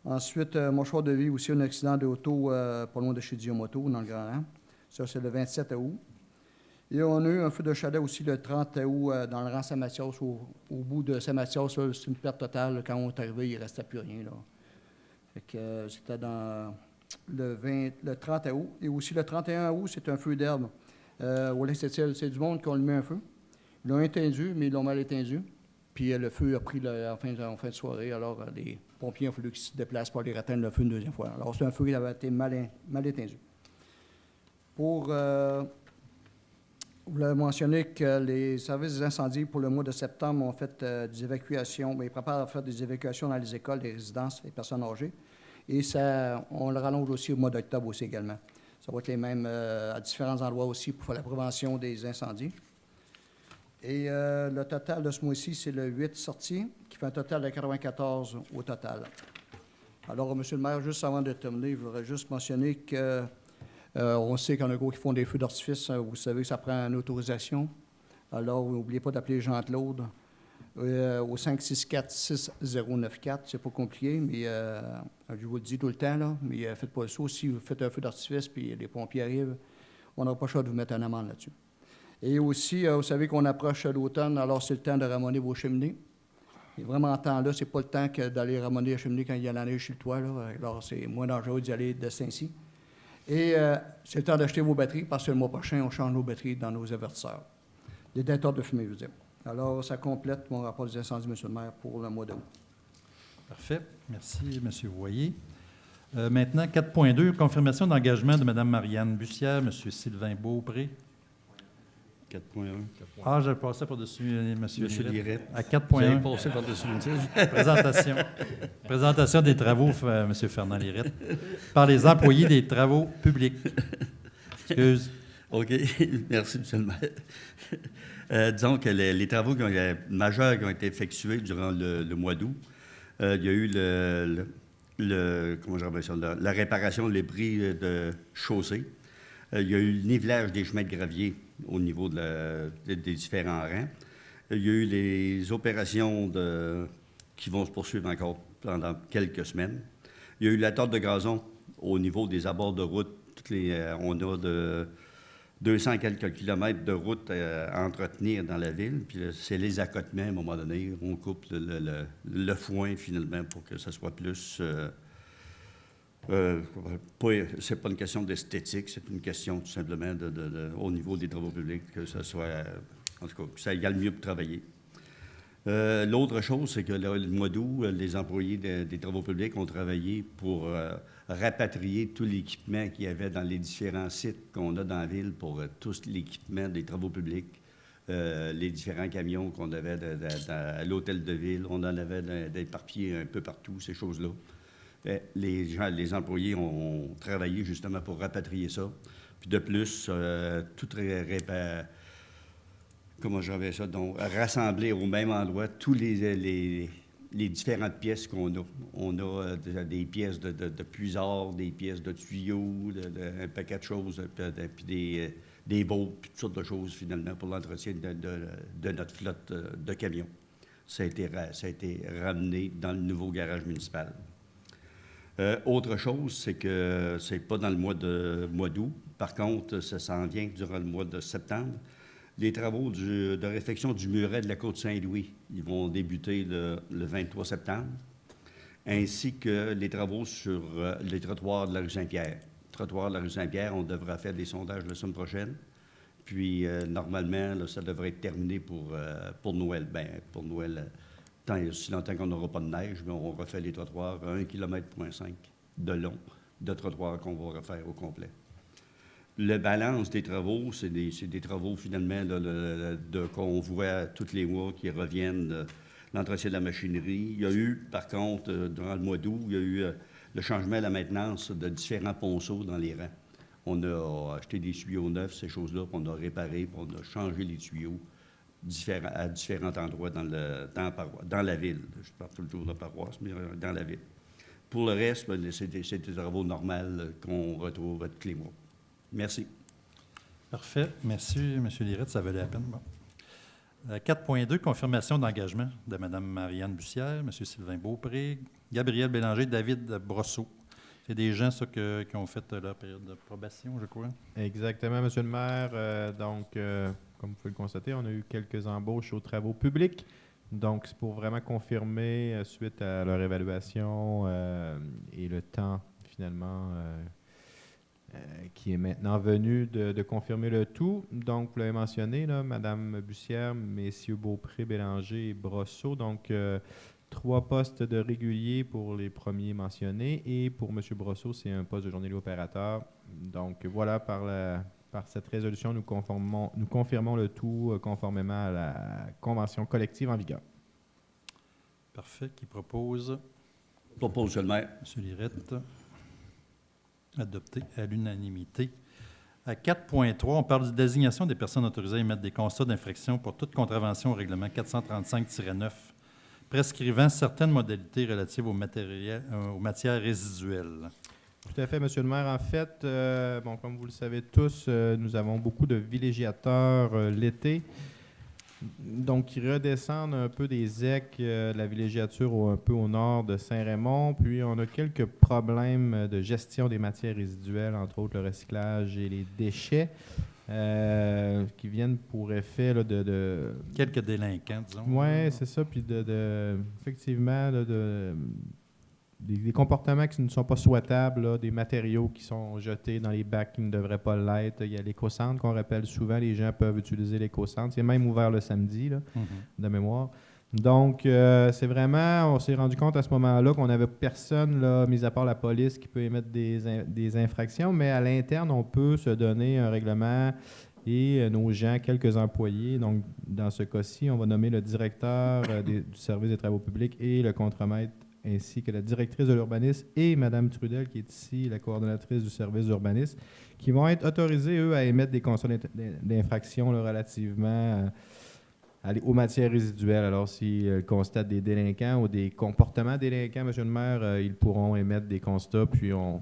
Ensuite, mâchoire de vie, aussi un accident d'auto pas loin de chez Diomoto, dans le Grand Rang. Ça, c'est le 27 août. Et on a eu un feu de chalet aussi le 30 août dans le rang Saint-Mathias. Au bout de Saint-Mathias, c'est une perte totale. Quand on est arrivé, il ne restait plus rien. Là. Fait que, c'était dans le 30 août. Et aussi le 31 août, c'est un feu d'herbe. Au Lac-Sept-Îles, c'est du monde qui ont allumé un feu. Ils l'ont éteindu, mais ils l'ont mal éteindu. Puis le feu a pris en fin de soirée. Alors, les pompiers ont fallu qu'ils se déplacent pour aller éteindre le feu une deuxième fois. Alors, c'est un feu qui avait été mal éteindu. Vous l'avez mentionné que les services des incendies pour le mois de septembre ont fait des évacuations. Bien, ils préparent à faire des évacuations dans les écoles, les résidences, les personnes âgées. Et on le rallonge aussi au mois d'octobre aussi également. Ça va être les mêmes à différents endroits aussi pour faire la prévention des incendies. Et le total de ce mois-ci, c'est le 8 sorties, qui fait un total de 94 au total. Alors, M. le maire, juste avant de terminer, je voudrais juste mentionner que on sait qu'il y en a gros qui font des feux d'artifice. Vous savez que ça prend une autorisation. Alors, n'oubliez pas d'appeler Jean-Claude au 564-6094. C'est pas compliqué, mais je vous le dis tout le temps, là, mais faites pas ça. Si vous faites un feu d'artifice puis les pompiers arrivent, on n'aura pas le choix de vous mettre une amende là-dessus. Et aussi, vous savez qu'on approche l'automne, alors c'est le temps de ramoner vos cheminées. Et vraiment, en temps là, c'est pas le temps d'aller ramoner la cheminée quand il y a la neige sur le toit. Là. Alors, c'est moins dangereux d'y aller de ce temps-ci. Et c'est le temps d'acheter vos batteries parce que le mois prochain, on change nos batteries dans nos avertisseurs. Des détecteurs de fumée, je veux dire. Alors, ça complète mon rapport des incendies, M. le maire, pour le mois d'août. Parfait. Merci, M. Voyer. Maintenant, 4.2, confirmation d'engagement de Mme Marianne Bussière, M. Sylvain Beaupré. 4.1. Ah, je passais par-dessus M. Lirette. À Vous avez 4.1. passé par-dessus une Présentation des travaux, M. Fernand Lirette, par les employés des travaux publics. Excuse. OK. Merci, M. le maire. Disons que les travaux majeurs qui ont été effectués durant le mois d'août, il y a eu comment j'appelle ça, la réparation des bris de chaussée. Il y a eu le nivelage des chemins de gravier au niveau des différents rangs. Il y a eu les opérations qui vont se poursuivre encore pendant quelques semaines. Il y a eu la tarte de gazon au niveau des abords de route. On a de 200 quelques kilomètres de route à entretenir dans la ville. Puis c'est les accotements, à un moment donné. On coupe le foin, finalement, pour que ça soit plus... c'est pas une question d'esthétique, c'est une question tout simplement au niveau des travaux publics, que ça soit, en tout cas, que ça égale mieux pour travailler. L'autre chose, c'est que le mois d'août, les employés des travaux publics ont travaillé pour rapatrier tout l'équipement qu'il y avait dans les différents sites qu'on a dans la ville pour tout l'équipement des travaux publics, les différents camions qu'on avait à l'hôtel de ville, on en avait d'éparpillés un peu partout, ces choses-là. Les employés ont travaillé justement pour rapatrier ça. Puis de plus, comment j'avais ça, donc rassembler au même endroit tous les différentes pièces qu'on a. On a des pièces de puisards, des pièces de tuyaux, un paquet de choses, puis des boats, puis toutes sortes de choses, finalement, pour l'entretien de notre flotte de camions. Ça a été ramené dans le nouveau garage municipal. Autre chose, c'est que c'est pas dans le mois d'août. Par contre, ça s'en vient durant le mois de septembre. Les travaux de réfection du muret de la Côte-Saint-Louis, ils vont débuter le 23 septembre, ainsi que les travaux sur les trottoirs de la rue Saint-Pierre. Trottoir de la rue Saint-Pierre, on devra faire des sondages la semaine prochaine. Puis, normalement, là, ça devrait être terminé pour Noël. Bien, pour Noël, si longtemps qu'on n'aura pas de neige, mais on refait les trottoirs à 1,5 km de long de trottoirs qu'on va refaire au complet. Le balance des travaux, c'est des travaux, finalement, qu'on voit tous les mois qui reviennent, l'entretien de la machinerie. Il y a eu, par contre, durant le mois d'août, il y a eu le changement et la maintenance de différents ponceaux dans les rangs. On a acheté des tuyaux neufs, ces choses-là, puis on a réparé, puis on a changé les tuyaux à différents endroits dans la ville. Je parle toujours de la paroisse, mais dans la ville. Pour le reste, c'est des travaux normaux qu'on retrouve à tous les mois. Merci. Parfait. Merci, M. Lirette, ça valait la peine. Bon. 4.2, confirmation d'engagement de Mme Marianne Bussière, M. Sylvain Beaupré, Gabriel Bélanger, David Brosseau. C'est des gens, ça, qui ont fait leur période de probation, je crois. Exactement, M. le maire. Comme vous pouvez le constater, on a eu quelques embauches aux travaux publics. Donc, c'est pour vraiment confirmer, suite à leur évaluation et le temps, finalement, qui est maintenant venu de confirmer le tout. Donc, vous l'avez mentionné, là, Mme Bussière, messieurs Beaupré, Bélanger et Brosseau. Donc, 3 postes de régulier pour les premiers mentionnés. Et pour M. Brosseau, c'est un poste de journalier opérateur. Donc, voilà, par cette résolution, nous confirmons le tout conformément à la convention collective en vigueur. Parfait. Qui propose? Propose, M. le maire. M. Lirette. Adopté à l'unanimité. À 4.3, on parle de désignation des personnes autorisées à émettre des constats d'infraction pour toute contravention au règlement 435-9, prescrivant certaines modalités relatives aux matières résiduelles. Tout à fait, M. le maire. En fait, comme vous le savez tous, nous avons beaucoup de villégiateurs l'été, donc qui redescendent un peu des ZEC de la villégiature un peu au nord de Saint-Raymond. Puis, on a quelques problèmes de gestion des matières résiduelles, entre autres le recyclage et les déchets, qui viennent pour effet là, de... Quelques délinquants, disons. Oui, c'est ça. Puis, effectivement, là, des comportements qui ne sont pas souhaitables, là, des matériaux qui sont jetés dans les bacs qui ne devraient pas l'être. Il y a l'éco-centre qu'on rappelle souvent. Les gens peuvent utiliser l'éco-centre. C'est même ouvert le samedi, là, de mémoire. Donc, c'est vraiment, on s'est rendu compte à ce moment-là qu'on n'avait personne, là, mis à part la police, qui peut émettre des infractions, mais à l'interne, on peut se donner un règlement et nos gens, quelques employés. Donc, dans ce cas-ci, on va nommer le directeur du service des travaux publics et le contremaître, ainsi que la directrice de l'urbanisme et Mme Trudel, qui est ici, la coordonnatrice du service d'urbanisme, qui vont être autorisés, eux, à émettre des constats d'infraction là, relativement aux matières résiduelles. Alors, s'ils constatent des délinquants ou des comportements délinquants, M. le maire, ils pourront émettre des constats. Puis, on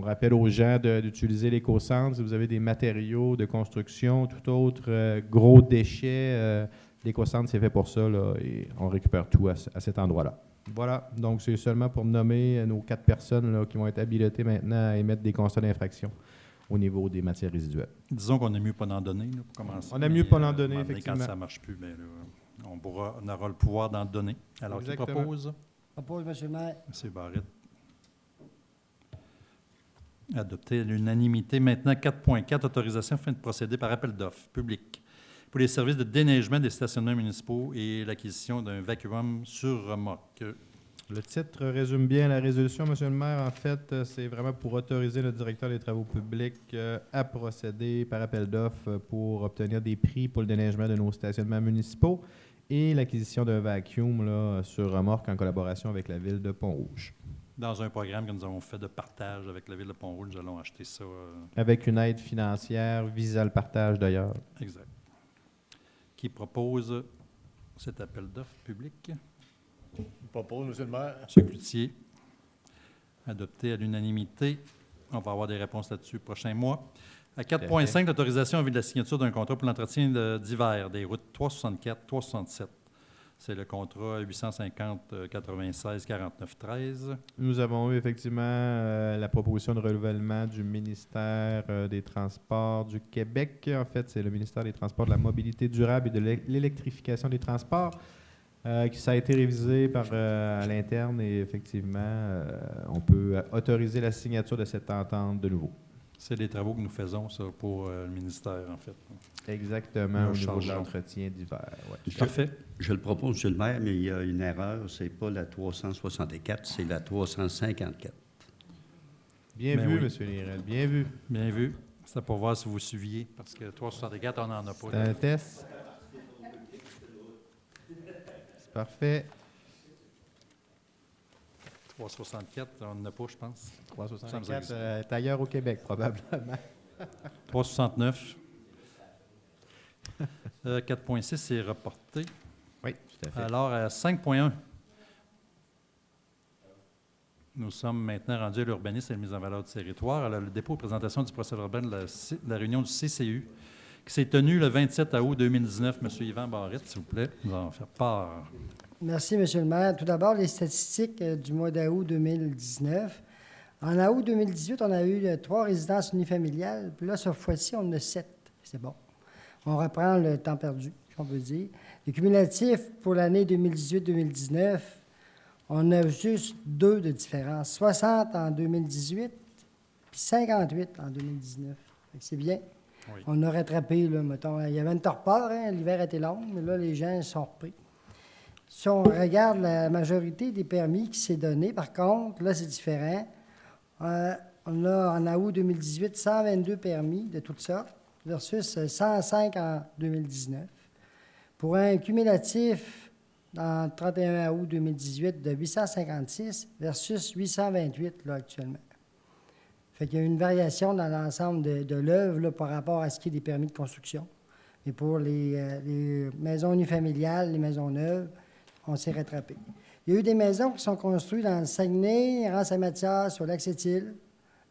rappelle aux gens d'utiliser l'éco-centre. Si vous avez des matériaux de construction, tout autre gros déchets, l'éco-centre, c'est fait pour ça, là, et on récupère tout à cet endroit-là. Voilà, donc c'est seulement pour nommer nos 4 personnes là, qui vont être habilitées maintenant à émettre des constats d'infraction au niveau des matières résiduelles. Disons qu'on aime mieux pas en donner, là, pour commencer. On aime mieux pas en donner, effectivement. Quand ça ne marche plus, bien, là, on aura le pouvoir d'en donner. Alors, exactement. Qui propose? Propose, M. le maire. M. Barrette. Adopté à l'unanimité. Maintenant, 4.4, autorisation afin de procéder par appel d'offres public pour les services de déneigement des stationnements municipaux et l'acquisition d'un vacuum sur remorque. Le titre résume bien la résolution, M. le maire. En fait, c'est vraiment pour autoriser le directeur des travaux publics à procéder par appel d'offres pour obtenir des prix pour le déneigement de nos stationnements municipaux et l'acquisition d'un vacuum là, sur remorque en collaboration avec la Ville de Pont-Rouge. Dans un programme que nous avons fait de partage avec la Ville de Pont-Rouge, nous allons acheter ça. Avec une aide financière visant le partage, d'ailleurs. Exact. qui propose cet appel d'offres public? Je propose, Monsieur le maire. M. Cloutier. Adopté à l'unanimité. On va avoir des réponses là-dessus prochain mois. À 4.5, l'autorisation en vue de la signature d'un contrat pour l'entretien d'hiver des routes 364, 367. C'est le contrat 850 96 49 13. Nous avons eu effectivement la proposition de renouvellement du ministère des Transports du Québec. En fait, c'est le ministère des Transports, de la Mobilité durable et de l'électrification des transports. Ça a été révisé à l'interne et effectivement, on peut autoriser la signature de cette entente de nouveau. C'est des travaux que nous faisons, ça, pour le ministère, en fait. Exactement, au niveau de l'entretien d'hiver. Ouais. Parfait. Je le propose, Monsieur le maire, mais il y a une erreur. C'est pas la 364, c'est la 354. Bien vu, M. Lirel, bien vu. Bien vu. C'était pour voir si vous suiviez, parce que 364, on n'en a pas. C'est un test. C'est parfait. 364, on n'en a pas, je pense. 364 est ailleurs au Québec, probablement. 369. 4.6 c'est reporté. Oui, tout à fait. Alors, à 5.1, nous sommes maintenant rendus à l'urbanisme et la mise en valeur du territoire. Alors, le dépôt et présentation du procès-verbal de la réunion du CCU qui s'est tenue le 27 août 2019. M. Yvan Barrette, s'il vous plaît, nous en faire part. Merci, M. le maire. Tout d'abord, les statistiques du mois d'août 2019. En août 2018, on a eu 3 résidences unifamiliales. Puis là, cette fois-ci, on en a 7. C'est bon. On reprend le temps perdu, si on peut dire. Le cumulatif pour l'année 2018-2019, on a juste 2 de différence. 60 en 2018, puis 58 en 2019. C'est bien. Oui. On a rattrapé, là, mettons. Il y avait une torpeur, hein, l'hiver était long, mais là, les gens sont repris. Si on regarde la majorité des permis qui s'est donné, par contre, là, c'est différent. On a, en août 2018, 122 permis de toutes sortes versus 105 en 2019. Pour un cumulatif, en 31 août 2018, de 856 versus 828, là, actuellement. Fait qu'il y a une variation dans l'ensemble de l'œuvre, là, par rapport à ce qui est des permis de construction. Mais pour les maisons unifamiliales, les maisons neuves, on s'est rattrapé. Il y a eu des maisons qui sont construites dans le Saguenay, rang Saint-Mathias, sur Lac-Sept-Îles,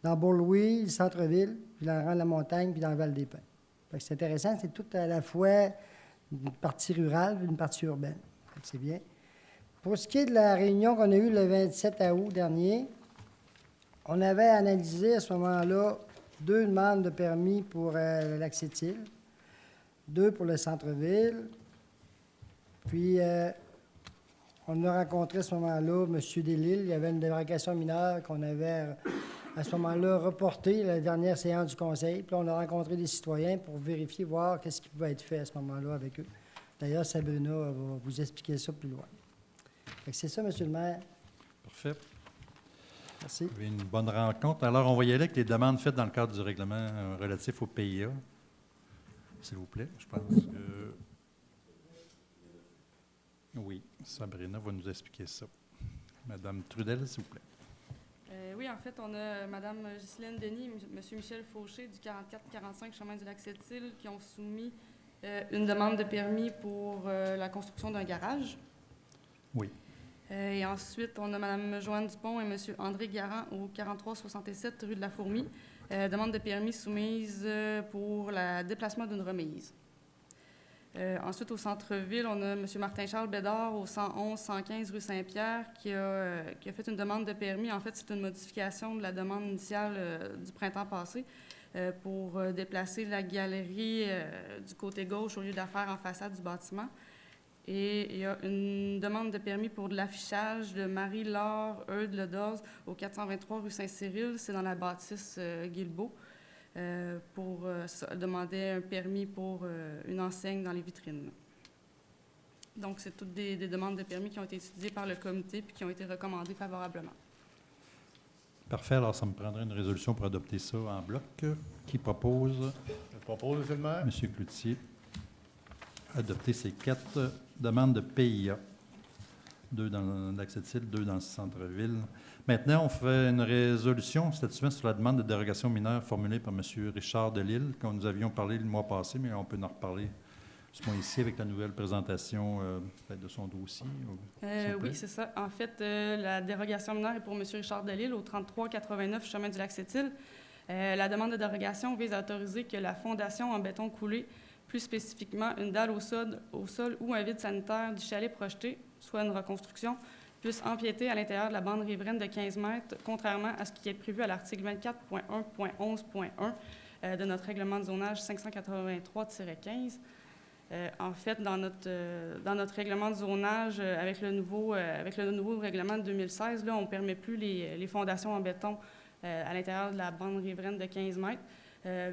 dans Beaulouis, le centre-ville, puis dans le rang de la montagne, puis dans le Val-des-Pins. C'est intéressant, c'est tout à la fois une partie rurale et une partie urbaine. C'est bien. Pour ce qui est de la réunion qu'on a eue le 27 août dernier, on avait analysé à ce moment-là 2 demandes de permis pour le Lac-Sept-Îles, 2 pour le centre-ville, puis on a rencontré à ce moment-là M. Delisle. Il y avait une démarcation mineure qu'on avait à ce moment-là reportée, la dernière séance du conseil. Puis on a rencontré des citoyens pour vérifier, voir qu'est-ce qui pouvait être fait à ce moment-là avec eux. D'ailleurs, Sabrina va vous expliquer ça plus loin. C'est ça, M. le maire. Parfait. Merci. Vous avez une bonne rencontre. Alors, on va y aller avec les demandes faites dans le cadre du règlement relatif au PIA. S'il vous plaît, je pense que... Oui, Sabrina va nous expliquer ça. Madame Trudel, s'il vous plaît. Oui, en fait, on a Mme Ghislaine Denis et M. Michel Fauché du 44-45 Chemin du Lac-Sept-Îles qui ont soumis une demande de permis pour la construction d'un garage. Oui. Et ensuite, on a Mme Joanne Dupont et M. André Garand au 43-67 rue de la Fourmie. Demande de permis soumise pour le déplacement d'une remise. Ensuite, au centre-ville, on a M. Martin-Charles Bédard au 111-115 rue Saint-Pierre qui a fait une demande de permis. En fait, c'est une modification de la demande initiale du printemps passé pour déplacer la galerie du côté gauche au lieu de la faire en façade du bâtiment. Et il y a une demande de permis pour de l'affichage de Marie-Laure Eudes-Ledoz au 423 rue Saint-Cyril. C'est dans la bâtisse Guilbeault. Pour demander un permis pour une enseigne dans les vitrines. Donc, c'est toutes des demandes de permis qui ont été étudiées par le comité puis qui ont été recommandées favorablement. Parfait. Alors, ça me prendrait une résolution pour adopter ça en bloc. Qui propose? Je propose, M. le maire. M. Cloutier. Adopter ces 4 demandes de PIA. 2 dans le Lac-Sept-Îles, 2 dans le centre-ville. Maintenant, on fait une résolution statuant sur la demande de dérogation mineure formulée par M. Richard Delisle, dont nous avions parlé le mois passé, mais on peut en reparler ce point ici avec la nouvelle présentation peut-être de son dossier. s'il vous plaît. Oui, c'est ça. En fait, la dérogation mineure est pour M. Richard Delisle au 3389 chemin du Lac-Sept-Îles. La demande de dérogation vise à autoriser que la fondation en béton coulé, plus spécifiquement une dalle au sol ou un vide sanitaire du chalet projeté, soit une reconstruction, puisse empiéter à l'intérieur de la bande riveraine de 15 mètres, contrairement à ce qui est prévu à l'article 24.1.11.1 de notre règlement de zonage 583-15. En fait, dans notre règlement de zonage, avec le nouveau règlement de 2016, là, on ne permet plus les fondations en béton à l'intérieur de la bande riveraine de 15 mètres.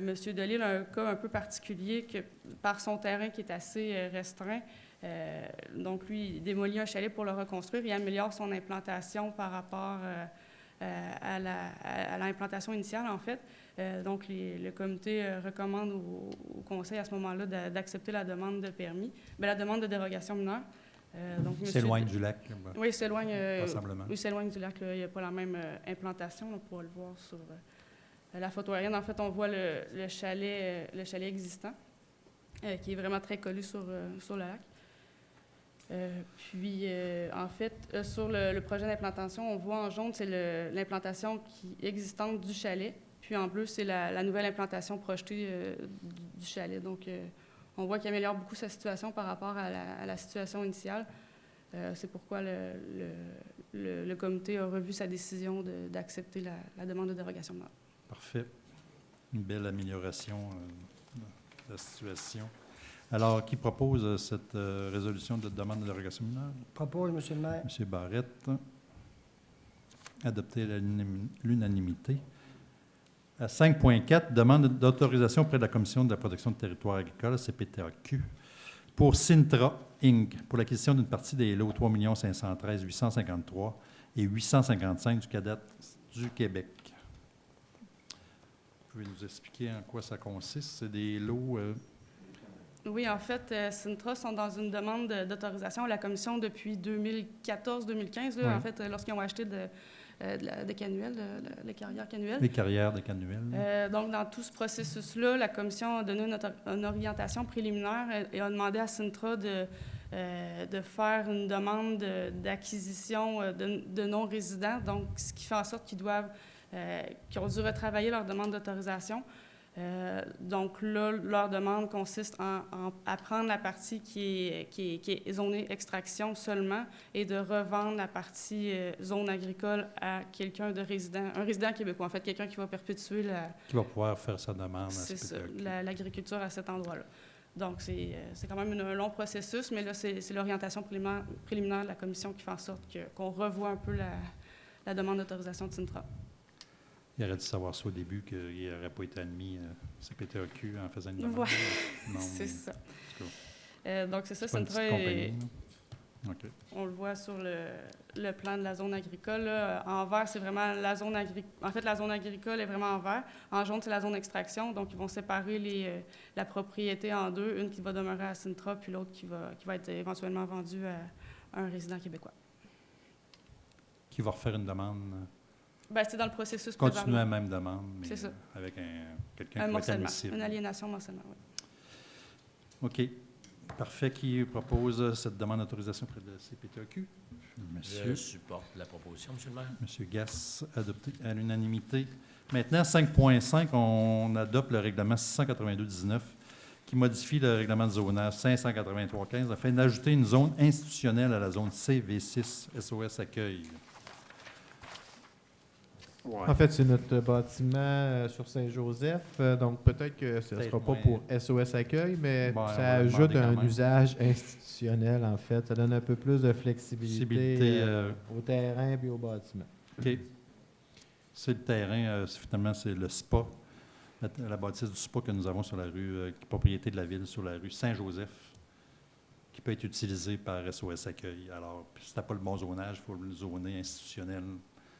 Monsieur Delisle a un cas un peu particulier que, par son terrain qui est assez restreint. Donc, lui, il démolit un chalet pour le reconstruire. Il améliore son implantation par rapport à l'implantation initiale, en fait. Donc, le comité recommande au conseil à ce moment-là d'accepter la demande de permis, la demande de dérogation mineure. Il s'éloigne du lac. Oui, il s'éloigne du lac. Là, il n'y a pas la même implantation. Là, on pourra le voir sur la photo aérienne. En fait, on voit le chalet existant, qui est vraiment très collé sur le lac. En fait, sur le projet d'implantation, on voit en jaune, c'est l'implantation existante du chalet. Puis en bleu, c'est la nouvelle implantation projetée du chalet. Donc, on voit qu'il améliore beaucoup sa situation par rapport à la situation initiale. C'est pourquoi le comité a revu sa décision d'accepter la demande de dérogation. Parfait. Une belle amélioration de la situation. Alors, qui propose cette résolution de demande de dérogation mineure? Propose, M. le maire. M. Barrette. Adopter à l'unanimité. À 5.4, demande d'autorisation auprès de la Commission de la protection du territoire agricole, CPTAQ, pour Sintra Inc., pour l'acquisition d'une partie des lots 3 513 853 et 855 du Cadet du Québec. Vous pouvez nous expliquer en quoi ça consiste? C'est des lots... Oui, en fait, Sintra sont dans une demande d'autorisation à la Commission depuis 2014-2015, Oui. en fait, lorsqu'ils ont acheté des cannuelles, les carrières cannuelles. Les carrières de cannuelles. Donc, dans tout ce processus-là, la Commission a donné une orientation préliminaire et a demandé à Sintra de faire une demande d'acquisition de non-résidents, donc ce qui fait en sorte qu'ils ont dû retravailler leur demande d'autorisation. Donc là, leur demande consiste à prendre la partie qui est zonée extraction seulement et de revendre la partie zone agricole à quelqu'un de résident, un résident québécois, en fait, quelqu'un qui va perpétuer qui va pouvoir faire sa demande. C'est ça, l'agriculture à cet endroit-là. Donc, c'est quand même un long processus, mais là, c'est l'orientation préliminaire de la Commission qui fait en sorte qu'on revoie un peu la demande d'autorisation de Sintra. Il aurait dû savoir ça au début, qu'il n'aurait pas été admis CPTAQ en faisant une demande. Ouais. C'est ça. Donc, c'est ça, Sintra Okay. On le voit sur le plan de la zone agricole. Là. En vert, c'est vraiment la zone agricole. En fait, la zone agricole est vraiment en vert. En jaune, c'est la zone extraction. Donc, ils vont séparer la propriété en deux. Une qui va demeurer à Sintra, puis l'autre qui va être éventuellement vendue à un résident québécois. Qui va refaire une demande? C'est dans le processus continuer la même demande, mais ça. Avec quelqu'un qui va être admissible. Une aliénation morcellement, oui. OK. Parfait. Qui propose cette demande d'autorisation auprès de la CPTAQ? Je supporte la proposition, M. le maire. M. Gass, adopté à l'unanimité. Maintenant, 5.5, on adopte le règlement 682-19 qui modifie le règlement de zonage 583-15 afin d'ajouter une zone institutionnelle à la zone CV6 SOS Accueil. Ouais. En fait, c'est notre bâtiment sur Saint-Joseph, donc peut-être que ce ne sera pas pour SOS Accueil, mais ça ajoute un usage institutionnel, en fait. Ça donne un peu plus de flexibilité au terrain et au bâtiment. OK. C'est le terrain, finalement, c'est le SPA, la bâtisse du SPA que nous avons sur la rue, propriété de la ville, sur la rue Saint-Joseph, qui peut être utilisé par SOS Accueil. Alors, si tu n'as pas le bon zonage, il faut le zoner institutionnel.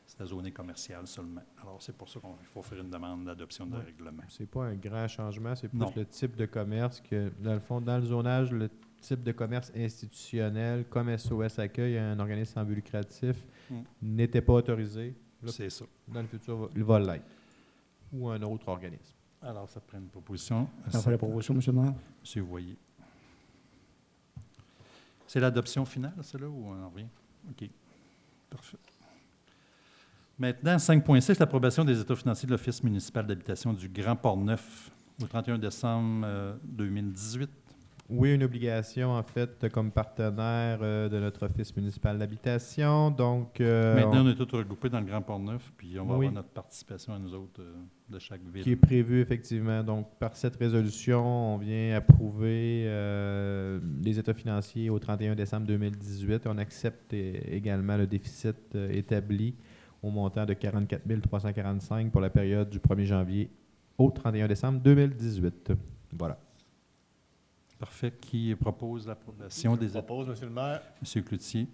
C'est la zone commerciale seulement. Alors, c'est pour ça qu'il faut faire une demande d'adoption de règlement. C'est pas un grand changement, c'est plus Non. le type de commerce que, dans le fond, dans le zonage, le type de commerce institutionnel, comme SOS Accueil, un organisme sans but lucratif, n'était pas autorisé. Là, c'est ça. Dans le futur, il va l'être. Ou un autre organisme. Alors, ça prend une proposition. Ça fait la proposition, M. le maire. M. Voyer. C'est l'adoption finale, ça, là, ou on en revient? OK. Parfait. Maintenant, 5.6, l'approbation des états financiers de l'Office municipal d'habitation du Grand Port-Neuf au 31 décembre 2018. Oui, une obligation, en fait, comme partenaire de notre Office municipal d'habitation. Donc, maintenant, on est tous regroupés dans le Grand Port-Neuf, puis on va oui. avoir notre participation à nous autres de chaque ville. Qui est prévu, effectivement. Donc, par cette résolution, on vient approuver les états financiers au 31 décembre 2018. On accepte également le déficit établi au montant de 44 345 pour la période du 1er janvier au 31 décembre 2018. Voilà. Parfait. Qui propose l'approbation des états? Je propose, Monsieur le maire. M. Cloutier.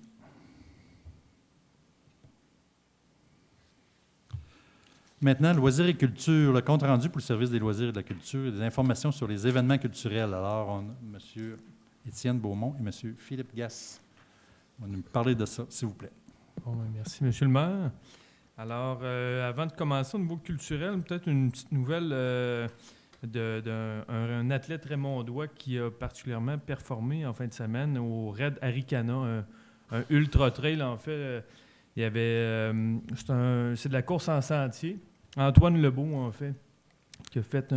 Maintenant, loisirs et culture, le compte rendu pour le service des loisirs et de la culture et des informations sur les événements culturels. Alors, on a M. Étienne Beaumont et M. Philippe Gasse. On va nous parler de ça, s'il vous plaît. Bon, ben, merci, Monsieur le maire. Alors, avant de commencer au niveau culturel, peut-être une petite nouvelle d'un athlète raymondois qui a particulièrement performé en fin de semaine au Raid Arikana, un ultra trail. En fait, il y avait c'est de la course en sentier. Antoine Lebeau, en fait, qui a fait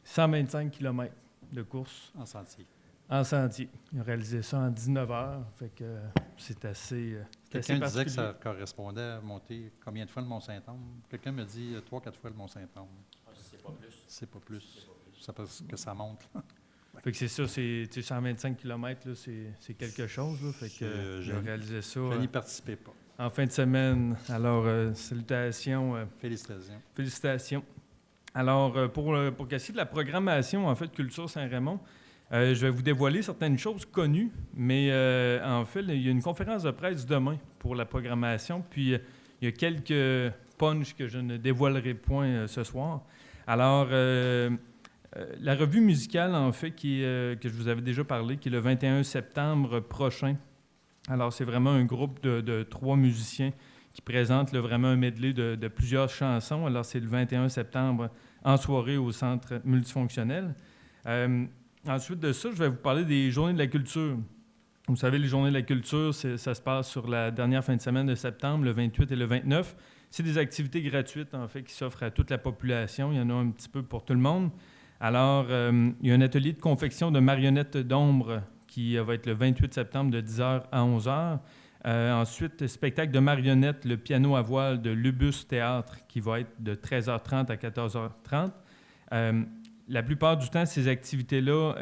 125 km de course en sentier. En sentier. Il a réalisé ça en 19 heures. Fait que c'est assez. Quelqu'un disait que ça correspondait à monter combien de fois le Mont-Saint-Anne? Quelqu'un me dit 3-4 fois le Mont-Saint-Anne. C'est pas plus. C'est pas plus. C'est parce que ça monte. Fait que c'est ça, c'est 125 km, là, c'est quelque chose. Là, fait que j'ai réalisé ça. Je n'y participais pas. En fin de semaine. Alors, salutations. Félicitations. Félicitations. Alors, pour ce qui est de la programmation, en fait, Culture Saint-Raymond, je vais vous dévoiler certaines choses connues, mais en fait, il y a une conférence de presse demain pour la programmation, puis il y a quelques punchs que je ne dévoilerai point ce soir. Alors, la revue musicale, en fait, que je vous avais déjà parlé, qui est le 21 septembre prochain. Alors, c'est vraiment un groupe de 3 musiciens qui présentent vraiment un medley de plusieurs chansons. Alors, c'est le 21 septembre en soirée au Centre multifonctionnel. Ensuite de ça, je vais vous parler des Journées de la culture. Vous savez, les Journées de la culture, ça se passe sur la dernière fin de semaine de septembre, le 28 et le 29. C'est des activités gratuites, en fait, qui s'offrent à toute la population. Il y en a un petit peu pour tout le monde. Alors, il y a un atelier de confection de marionnettes d'ombre qui va être le 28 septembre de 10h à 11h. Ensuite, spectacle de marionnettes, le piano à voile de Lubus Théâtre, qui va être de 13h30 à 14h30. La plupart du temps, ces activités-là,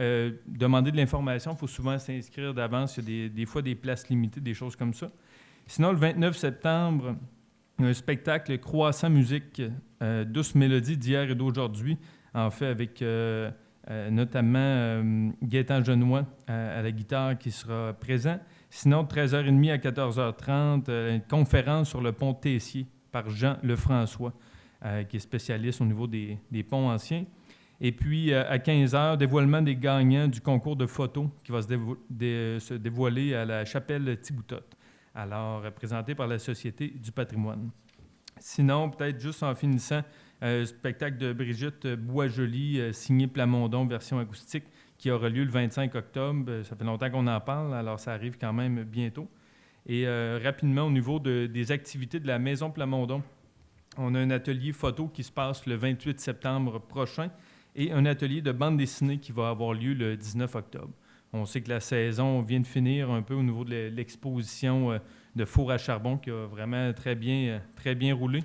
demander de l'information, il faut souvent s'inscrire d'avance. Il y a des fois des places limitées, des choses comme ça. Sinon, le 29 septembre, il y a un spectacle Croissant Musique, douce mélodie d'hier et d'aujourd'hui, en fait, avec notamment Gaétan Genois à la guitare qui sera présent. Sinon, de 13h30 à 14h30, une conférence sur le pont Tessier par Jean Lefrançois, qui est spécialiste au niveau des ponts anciens. Et puis, à 15h, dévoilement des gagnants du concours de photos qui va se dévoiler à la chapelle Thiboutotte, alors présenté par la Société du patrimoine. Sinon, peut-être juste en finissant, spectacle de Brigitte Boisjoli, signé Plamondon, version acoustique, qui aura lieu le 25 octobre. Ça fait longtemps qu'on en parle, alors ça arrive quand même bientôt. Et rapidement, au niveau des activités de la Maison Plamondon, on a un atelier photo qui se passe le 28 septembre prochain et un atelier de bande dessinée qui va avoir lieu le 19 octobre. On sait que la saison vient de finir un peu au niveau de l'exposition de four à charbon qui a vraiment très bien roulé.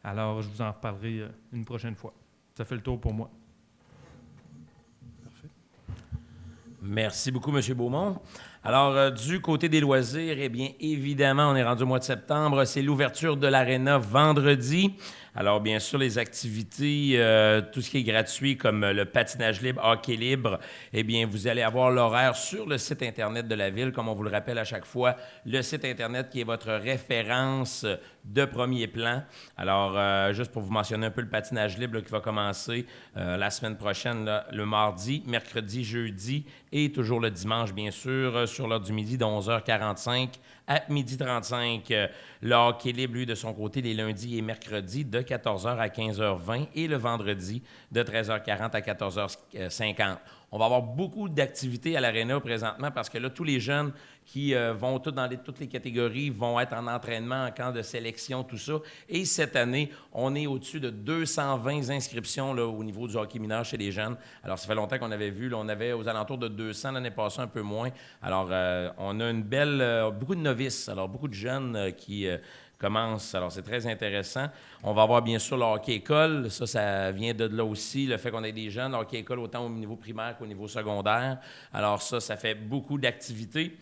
Alors, je vous en reparlerai une prochaine fois. Ça fait le tour pour moi. Parfait. Merci beaucoup, M. Beaumont. Alors, du côté des loisirs, eh bien, évidemment, on est rendu au mois de septembre. C'est l'ouverture de l'aréna vendredi. Alors, bien sûr, les activités, tout ce qui est gratuit, comme le patinage libre, hockey libre, eh bien, vous allez avoir l'horaire sur le site Internet de la Ville, comme on vous le rappelle à chaque fois, le site Internet qui est votre référence de premier plan. Alors, juste pour vous mentionner un peu le patinage libre là, qui va commencer la semaine prochaine, là, le mardi, mercredi, jeudi et toujours le dimanche, bien sûr, sur l'heure du midi de 11h45 à 12h35. Le hockey libre, lui, de son côté, les lundis et mercredis de 14h à 15h20 et le vendredi de 13h40 à 14h50. On va avoir beaucoup d'activités à l'Arena présentement parce que là, tous les jeunes qui vont dans toutes les catégories vont être en entraînement, en camp de sélection, tout ça. Et cette année, on est au-dessus de 220 inscriptions là, au niveau du hockey mineur chez les jeunes. Alors, ça fait longtemps qu'on avait vu. Là, on avait aux alentours de 200 l'année passée, un peu moins. Alors, on a une belle... beaucoup de novices, alors beaucoup de jeunes qui... commence. Alors, c'est très intéressant. On va avoir, bien sûr, le hockey-école. Ça vient de là aussi, le fait qu'on ait des jeunes. Le hockey-école, autant au niveau primaire qu'au niveau secondaire. Alors, ça fait beaucoup d'activités.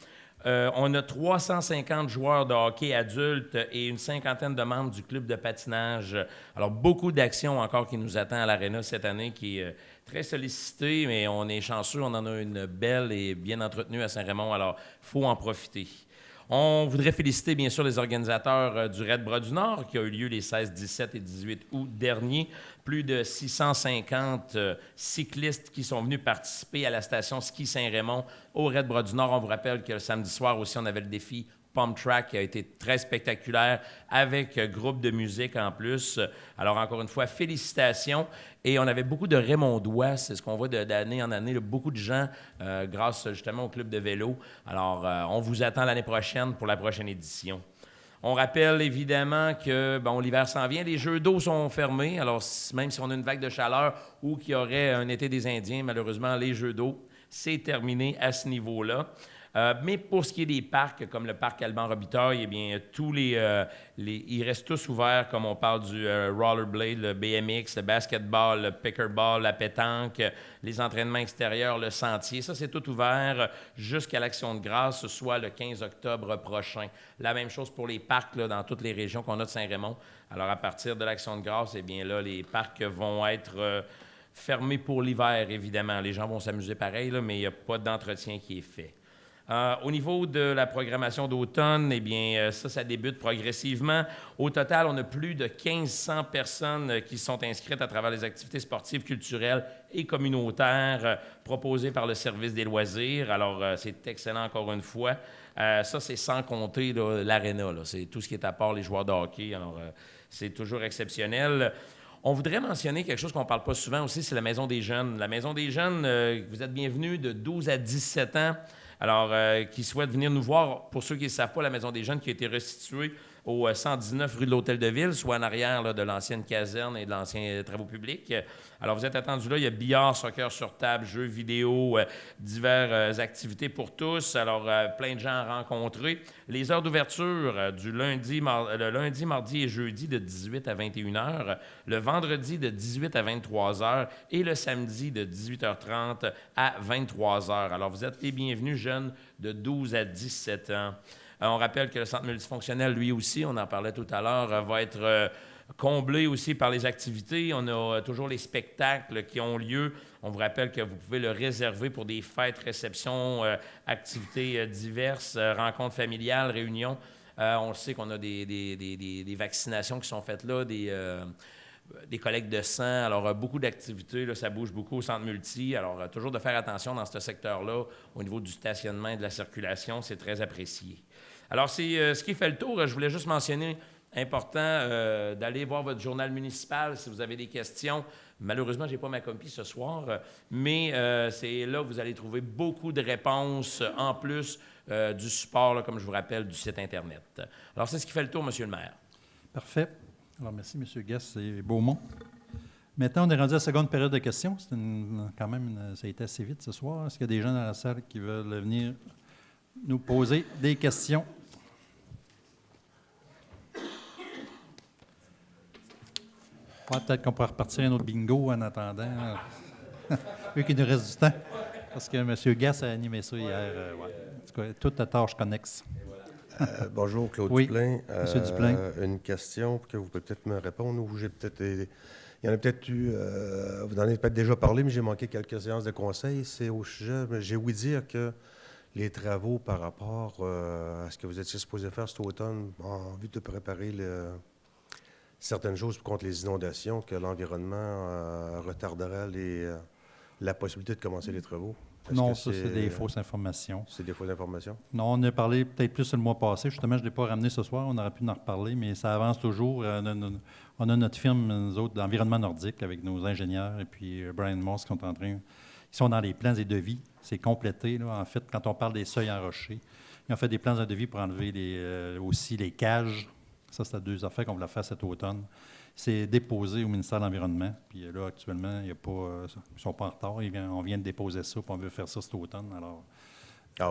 On a 350 joueurs de hockey adultes et une cinquantaine de membres du club de patinage. Alors, beaucoup d'actions encore qui nous attend à l'Arena cette année, qui est très sollicitée, mais on est chanceux. On en a une belle et bien entretenue à Saint-Raymond. Alors, il faut en profiter. On voudrait féliciter, bien sûr, les organisateurs du Raid Bras du Nord, qui a eu lieu les 16, 17 et 18 août dernier. Plus de 650 cyclistes qui sont venus participer à la station Ski Saint-Raymond au Raid Bras du Nord. On vous rappelle que le samedi soir aussi, on avait le défi Pump Track qui a été très spectaculaire avec groupe de musique en plus. Alors, encore une fois, félicitations. Et on avait beaucoup de Raymondois, c'est ce qu'on voit d'année en année, là, beaucoup de gens grâce justement au club de vélo. Alors, on vous attend l'année prochaine pour la prochaine édition. On rappelle évidemment que, l'hiver s'en vient, les jeux d'eau sont fermés. Alors, même si on a une vague de chaleur ou qu'il y aurait un été des Indiens, malheureusement, les jeux d'eau, c'est terminé à ce niveau-là. Mais pour ce qui est des parcs, comme le parc Alban-Robitaille, eh bien, ils restent tous ouverts, comme on parle du rollerblade, le BMX, le basketball, le pickleball, la pétanque, les entraînements extérieurs, le sentier. Ça, c'est tout ouvert jusqu'à l'Action de grâce, soit le 15 octobre prochain. La même chose pour les parcs là, dans toutes les régions qu'on a de Saint-Raymond. Alors, à partir de l'Action de grâce, eh bien là, les parcs vont être fermés pour l'hiver, évidemment. Les gens vont s'amuser pareil, là, mais il n'y a pas d'entretien qui est fait. Au niveau de la programmation d'automne, eh bien, ça débute progressivement. Au total, on a plus de 1500 personnes qui sont inscrites à travers les activités sportives, culturelles et communautaires proposées par le service des loisirs. Alors, c'est excellent encore une fois. Ça, c'est sans compter l'Arena. C'est tout ce qui est à part les joueurs de hockey. Alors, c'est toujours exceptionnel. On voudrait mentionner quelque chose qu'on ne parle pas souvent aussi, c'est la Maison des jeunes. La Maison des jeunes, vous êtes bienvenus de 12 à 17 ans. Alors, qui souhaitent venir nous voir, pour ceux qui ne savent pas, la Maison des jeunes qui a été restituée au 119 rue de l'Hôtel de Ville, soit en arrière là, de l'ancienne caserne et de l'ancien travaux publics. Alors, vous êtes attendus là. Il y a billard, soccer sur table, jeux vidéo, diverses activités pour tous. Alors, plein de gens à rencontrer. Les heures d'ouverture le lundi, mardi et jeudi de 18 à 21 heures, le vendredi de 18 à 23 heures et le samedi de 18h30 à 23 heures. Alors, vous êtes les bienvenus, jeunes de 12 à 17 ans. On rappelle que le centre multifonctionnel, lui aussi, on en parlait tout à l'heure, va être comblé aussi par les activités. On a toujours les spectacles qui ont lieu. On vous rappelle que vous pouvez le réserver pour des fêtes, réceptions, activités diverses, rencontres familiales, réunions. On sait qu'on a des vaccinations qui sont faites là, des collectes de sang. Alors, beaucoup d'activités, là, ça bouge beaucoup au centre multi. Alors, toujours de faire attention dans ce secteur-là, au niveau du stationnement et de la circulation, c'est très apprécié. Alors, c'est ce qui fait le tour. Je voulais juste mentionner, important, d'aller voir votre journal municipal si vous avez des questions. Malheureusement, je n'ai pas ma copie ce soir, mais c'est là que vous allez trouver beaucoup de réponses en plus du support, là, comme je vous rappelle, du site Internet. Alors, c'est ce qui fait le tour, Monsieur le maire. Parfait. Alors, merci, M. Guest et Beaumont. Maintenant, on est rendu à la seconde période de questions. Ça a été assez vite ce soir. Est-ce qu'il y a des gens dans la salle qui veulent venir nous poser des questions? Ouais, peut-être qu'on pourra repartir un autre bingo en attendant, vu qu'il nous reste du temps. Parce que M. Gass a animé ça hier. En tout cas, toute la tâche connexe. Bonjour, Claude Oui, Duplain. M. Duplain. Une question que vous pouvez peut-être me répondre ou j'ai peut-être... Il y en a peut-être eu... vous en avez peut-être déjà parlé, mais j'ai manqué quelques séances de conseil. C'est au sujet... J'ai ouï dire que les travaux par rapport à ce que vous étiez supposé faire cet automne en vue de préparer certaines choses contre les inondations, que l'environnement retarderait la possibilité de commencer les travaux. Non, ça, c'est des fausses informations. C'est des fausses informations? Non, on a parlé peut-être plus le mois passé. Justement, je ne l'ai pas ramené ce soir. On aurait pu en reparler, mais ça avance toujours. On a notre firme, nous autres, d'environnement nordique, avec nos ingénieurs, et puis Brian Moss, qui sont en train... Ils sont dans les plans et devis. C'est complété, là, en fait, quand on parle des seuils enrochés. Ils ont fait des plans et devis pour enlever aussi les cages. Ça, c'est 2 affaires qu'on voulait faire cet automne. C'est déposé au ministère de l'Environnement. Puis là, actuellement, il y a pas, ils ne sont pas en retard. On vient de déposer ça, puis on veut faire ça cet automne. Alors,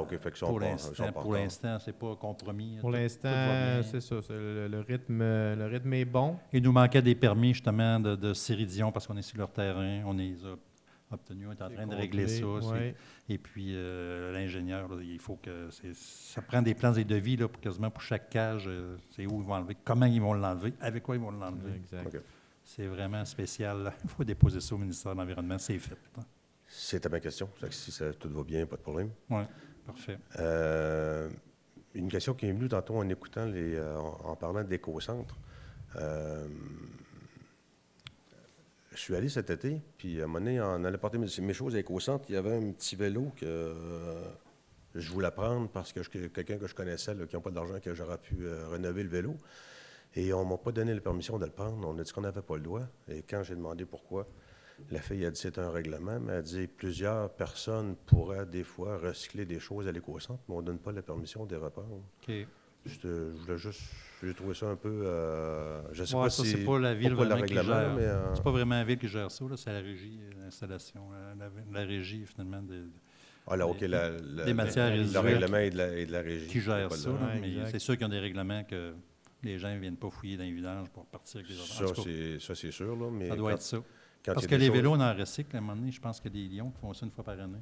OK, fait que pour l'instant, c'est pas compromis. Pour l'instant, c'est ça. Le rythme est bon. Il nous manquait des permis, justement, de Céridion, parce qu'on est sur leur terrain. On les a obtenus. On est en train de régler ça. Ouais. Et puis, l'ingénieur, là, il faut que... Ça prend des plans et devis là, quasiment pour chaque cage. C'est où ils vont enlever, comment ils vont l'enlever, avec quoi ils vont l'enlever. Exact. OK. C'est vraiment spécial. Il faut déposer ça au ministère de l'Environnement. C'est fait. C'était ma question. Fait que si tout va bien, pas de problème. Oui, parfait. Une question qui est venue tantôt en écoutant, en parlant d'éco-centre. Je suis allé cet été, puis à un moment donné, en allant porter mes choses à l'éco-centre, il y avait un petit vélo que je voulais prendre parce que quelqu'un que je connaissais, là, qui n'a pas d'argent, que j'aurais pu rénover le vélo. Et on ne m'a pas donné la permission de le prendre. On a dit qu'on n'avait pas le droit. Et quand j'ai demandé pourquoi, la fille a dit c'est un règlement, mais elle a dit plusieurs personnes pourraient des fois recycler des choses à l'éco-centre, mais on ne donne pas la permission de les reprendre. OK. Je voulais juste... J'ai trouvé ça un peu... je ne sais Ouais, pas ça, si... c'est pas la ville pourquoi le vraiment qui règlement, gère. mais... C'est pas vraiment la ville qui gère ça, là, c'est la régie d'installation. La régie, finalement, des matières résiduelles. Le règlement et de la régie. Qui gère ça, là, mais exact. c'est sûr qu'il y a des règlements que les gens ne viennent pas fouiller dans les vidanges pour partir avec les autres. Ça, c'est sûr, là, mais... Ça doit être ça. Quand Parce que les vélos, on en recycle, à un moment donné, je pense qu'il y a des lions qui font ça une fois par année.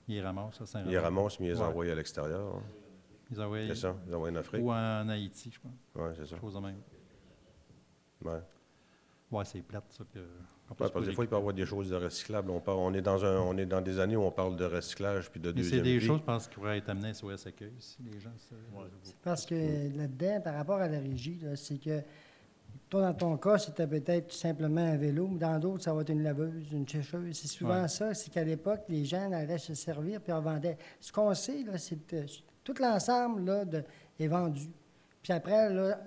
Ils les ramassent à Saint-Roch. Ils les ramassent, mais ils les envoient à l'extérieur. Hein. Ils envoient... C'est ça, ils envoient en Afrique. Ou en Haïti, je pense. Oui, c'est ça. Chose de même. Oui. Oui, c'est plate, ça. Parce que des fois, il peut y avoir des choses de recyclables. On est dans des années où on parle de recyclage puis de mais deuxième c'est des vie. choses, je pense, qui pourraient être amenées sur SAQ, si les gens... C'est parce que là-dedans, par rapport à la régie, là, c'est que toi, dans ton cas, c'était peut-être tout simplement un vélo, mais dans d'autres, ça va être une laveuse, une sécheuse. C'est souvent ça, c'est qu'à l'époque, les gens allaient se servir puis en vendaient. Ce qu'on sait, là, c'est que tout l'ensemble là, est vendu. Puis après, là,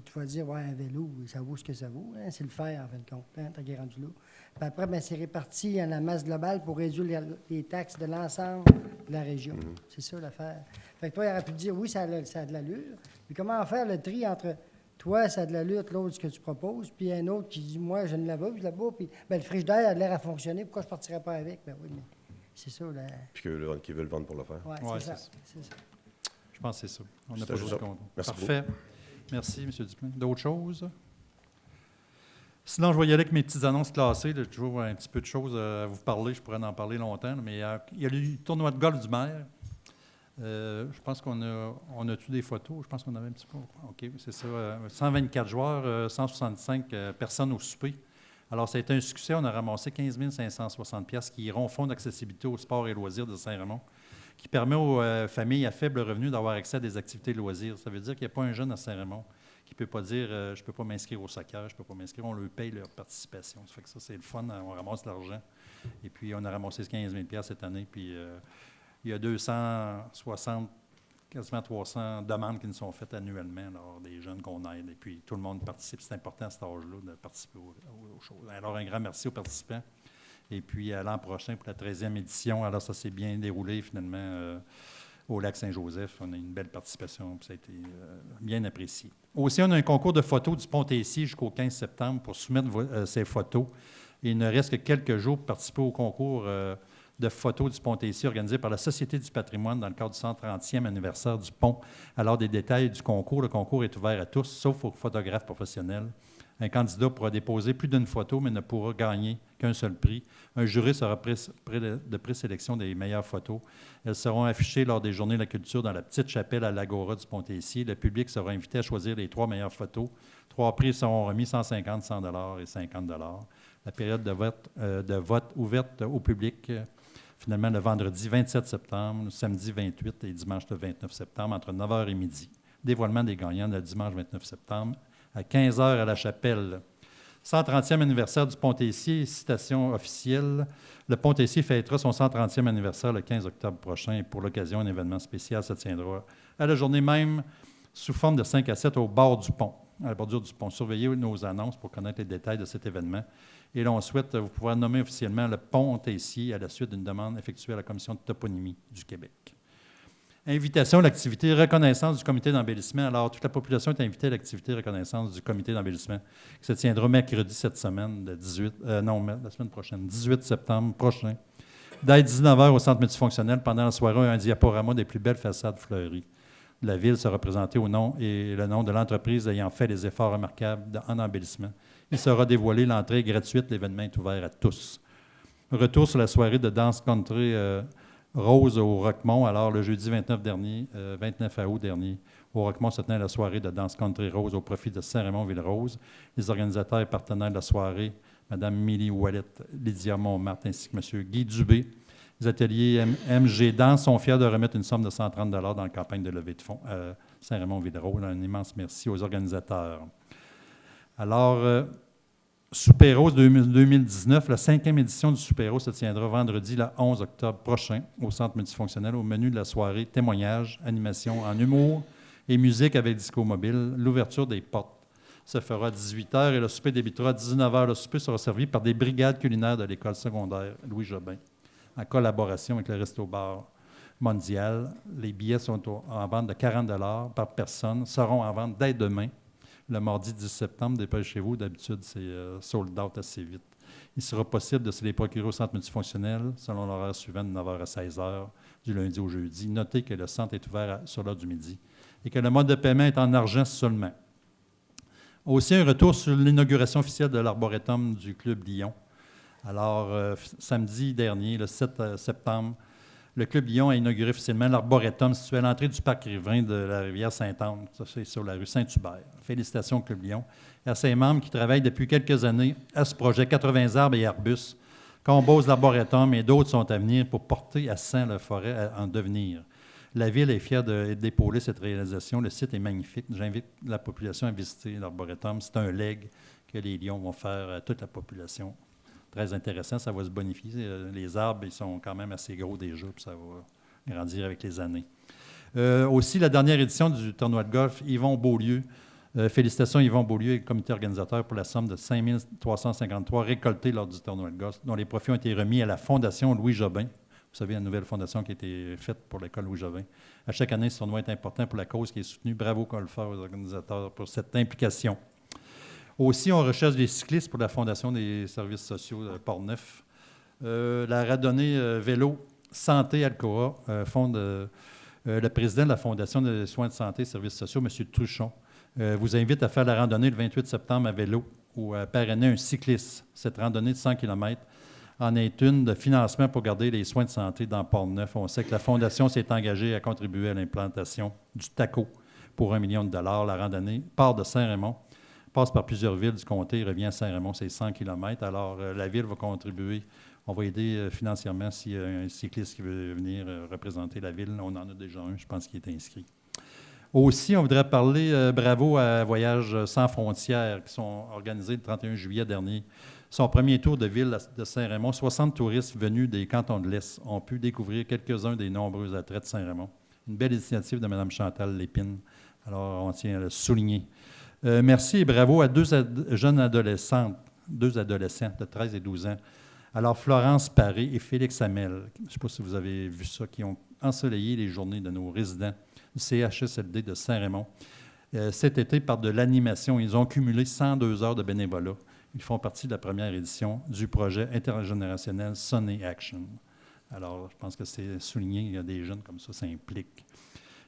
tu vas dire, ouais, un vélo, ça vaut ce que ça vaut. Hein? C'est le fer, en fin de compte, hein, tant qu'il est rendu là. Puis après, bien, c'est réparti en la masse globale pour réduire les taxes de l'ensemble de la région. C'est ça l'affaire. Fait que toi, il aurait pu dire, oui, ça a de l'allure. Puis comment faire le tri entre toi, ça a de l'allure, l'autre, ce que tu proposes, puis un autre qui dit, moi, j'ai une laveuse là-bas, puis le frigidaire a l'air à fonctionner, pourquoi je ne partirais pas avec? Ben oui, mais c'est ça. Là. Puis qu'ils veulent vendre pour le faire. Oui, Ouais, c'est ça. Je pense que c'est ça. On n'a C'était pas juste d'autres ça. comptes. Merci Parfait. Merci, M. Duplain. D'autres choses? Sinon, je vais y aller avec mes petites annonces classées. J'ai toujours un petit peu de choses à vous parler. Je pourrais en parler longtemps. Mais il y a le tournoi de golf du maire. Je pense qu'on a-tu des photos? Je pense qu'on avait un petit peu. OK, c'est ça. 124 joueurs, 165 personnes au souper. Alors, ça a été un succès. On a ramassé 15 560 piastres qui iront au Fonds d'accessibilité au sport et loisirs de Saint-Raymond, qui permet aux familles à faible revenu d'avoir accès à des activités de loisirs. Ça veut dire qu'il n'y a pas un jeune à Saint-Raymond qui ne peut pas dire je ne peux pas m'inscrire au soccer, je ne peux pas m'inscrire. On leur paye leur participation. Ça fait que ça, c'est le fun. On ramasse l'argent. Et puis, on a ramassé 15 000 piastres cette année. Puis, il y a 260, quasiment 300 demandes qui nous sont faites annuellement, alors des jeunes qu'on aide. Et puis, tout le monde participe. C'est important à cet âge-là de participer aux choses. Alors, un grand merci aux participants. Et puis, à l'an prochain, pour la 13e édition, alors ça s'est bien déroulé, finalement, au lac Saint-Joseph. On a une belle participation, puis ça a été bien apprécié. Aussi, on a un concours de photos du Pont-Tessier jusqu'au 15 septembre pour soumettre ces photos. Et il ne reste que quelques jours pour participer au concours de photos du Pont-Tessier organisé par la Société du patrimoine dans le cadre du 130e anniversaire du pont. Alors, des détails du concours. Le concours est ouvert à tous, sauf aux photographes professionnels. Un candidat pourra déposer plus d'une photo, mais ne pourra gagner qu'un seul prix. Un jury sera de présélection des meilleures photos. Elles seront affichées lors des Journées de la culture dans la petite chapelle à l'Agora du Pont-Tessier. Le public sera invité à choisir les 3 meilleures photos. 3 prix seront remis, 150, 100 $ et 50 $. La période de vote ouverte au public, finalement, le vendredi 27 septembre, le samedi 28 et dimanche le 29 septembre, entre 9h et midi. Dévoilement des gagnants le dimanche 29 septembre, à 15h à la chapelle. 130e anniversaire du Pont-Tessier, citation officielle. Le Pont-Tessier fêtera son 130e anniversaire le 15 octobre prochain et pour l'occasion, un événement spécial se tiendra à la journée même sous forme de 5 à 7 au bord du pont. à la bordure du pont. Surveillez nos annonces pour connaître les détails de cet événement. Et l'on souhaite vous pouvoir nommer officiellement le pont Tessier à la suite d'une demande effectuée à la Commission de toponymie du Québec. Invitation à l'activité reconnaissance du comité d'embellissement. Alors, toute la population est invitée à l'activité reconnaissance du comité d'embellissement qui se tiendra mercredi cette semaine, la semaine prochaine, 18 septembre prochain, dès 19h au centre multifonctionnel pendant la soirée, un diaporama des plus belles façades fleuries. La ville sera présentée au nom et le nom de l'entreprise ayant fait des efforts remarquables en embellissement. Il sera dévoilé, l'entrée est gratuite, l'événement est ouvert à tous. Retour sur la soirée de danse country Rose au Roquemont. Alors, le jeudi 29 août dernier, au Roquemont se tenait la soirée de danse country Rose au profit de Saint-Raymond-Ville-Rose. Les organisateurs et partenaires de la soirée, Mme Milly Ouellet, Lydia Montmartre ainsi que M. Guy Dubé. Les ateliers MG Danse sont fiers de remettre une somme de 130 $ dans la campagne de levée de fonds à Saint-Raymond-Ville-Rose. Un immense merci aux organisateurs. Alors, Super Rose 2019, la 5e édition du Super Rose se tiendra vendredi, le 11 octobre prochain, au Centre multifonctionnel. Au menu de la soirée, témoignages, animation en humour et musique avec disco mobile. L'ouverture des portes se fera à 18h et le souper débutera à 19h. Le souper sera servi par des brigades culinaires de l'école secondaire Louis Jobin, en collaboration avec le Resto-Bar Mondial. Les billets sont en vente de 40 $ par personne, seront en vente dès demain, le mardi 10 septembre. Dépêchez-vous, d'habitude, c'est sold out assez vite. Il sera possible de se les procurer au centre multifonctionnel, selon l'horaire suivant de 9h à 16h, du lundi au jeudi. Notez que le centre est ouvert sur l'heure du midi et que le mode de paiement est en argent seulement. Aussi, un retour sur l'inauguration officielle de l'arboretum du Club Lyon. Alors, samedi dernier, le 7 septembre, le Club Lyon a inauguré officiellement l'arboretum situé à l'entrée du parc riverain de la rivière Sainte-Anne. Ça, c'est sur la rue Saint-Hubert. Félicitations au Club Lyon et à ses membres qui travaillent depuis quelques années à ce projet. 80 arbres et arbustes composent l'arboretum et d'autres sont à venir pour porter à 100 la forêt en devenir. La Ville est fière d'épauler cette réalisation. Le site est magnifique. J'invite la population à visiter l'arboretum. C'est un legs que les Lions vont faire à toute la population. Très intéressant, ça va se bonifier. Les arbres, ils sont quand même assez gros déjà, puis ça va grandir avec les années. Aussi, la dernière édition du tournoi de golf, Yvon Beaulieu. Félicitations Yvon Beaulieu et le comité organisateur pour la somme de 5 353 récoltée lors du tournoi de golf, dont les profits ont été remis à la Fondation Louis Jobin. Vous savez, la nouvelle fondation qui a été faite pour l'école Louis Jobin. À chaque année, ce tournoi est important pour la cause qui est soutenue. Bravo, golfeurs, aux organisateurs, pour cette implication. Aussi, on recherche des cyclistes pour la Fondation des services sociaux de Portneuf. La randonnée vélo Santé Alcoa, le président de la Fondation des soins de santé et services sociaux, M. Truchon, vous invite à faire la randonnée le 28 septembre à vélo ou à parrainer un cycliste. Cette randonnée de 100 km en est une de financement pour garder les soins de santé dans Portneuf. On sait que la Fondation s'est engagée à contribuer à l'implantation du TACO pour 1 million de $. La randonnée part de Saint-Raymond, passe par plusieurs villes du comté, revient à Saint-Raymond, c'est 100 km. Alors, la Ville va contribuer. On va aider financièrement s'il y a un cycliste qui veut venir représenter la Ville. On en a déjà un, je pense, qui est inscrit. Aussi, on voudrait parler bravo à Voyages sans frontières qui sont organisés le 31 juillet dernier. Son premier tour de ville de Saint-Raymond, 60 touristes venus des cantons de l'Est ont pu découvrir quelques-uns des nombreux attraits de Saint-Raymond. Une belle initiative de Mme Chantal Lépine. Alors, on tient à le souligner. Merci et bravo à deux jeunes adolescentes, 2 adolescents de 13 et 12 ans. Alors, Florence Paré et Félix Hamel, je ne sais pas si vous avez vu ça, qui ont ensoleillé les journées de nos résidents du CHSLD de Saint-Raymond. Cet été, par de l'animation, ils ont cumulé 102 heures de bénévolat. Ils font partie de la première édition du projet intergénérationnel Sunny Action. Alors, je pense que c'est souligné, il y a des jeunes comme ça implique.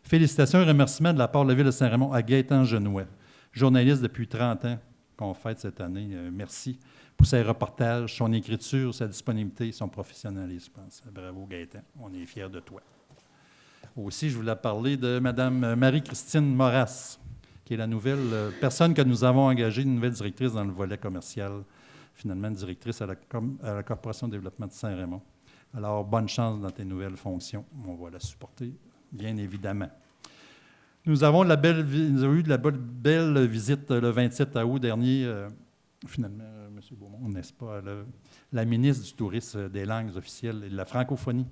Félicitations et remerciements de la part de la Ville de Saint-Raymond à Gaëtan Genouet, journaliste depuis 30 ans qu'on fête cette année. Merci pour ses reportages, son écriture, sa disponibilité, son professionnalisme, je pense. Bravo Gaëtan, on est fiers de toi. Aussi, je voulais parler de Mme Marie-Christine Moras, qui est la nouvelle personne que nous avons engagée, une nouvelle directrice dans le volet commercial, finalement directrice à la Corporation de développement de Saint-Raymond. Alors, bonne chance dans tes nouvelles fonctions. On va la supporter, bien évidemment. Nous avons eu de la belle visite le 27 août dernier, finalement, M. Beaumont, n'est-ce pas, la ministre du Tourisme, des langues officielles et de la francophonie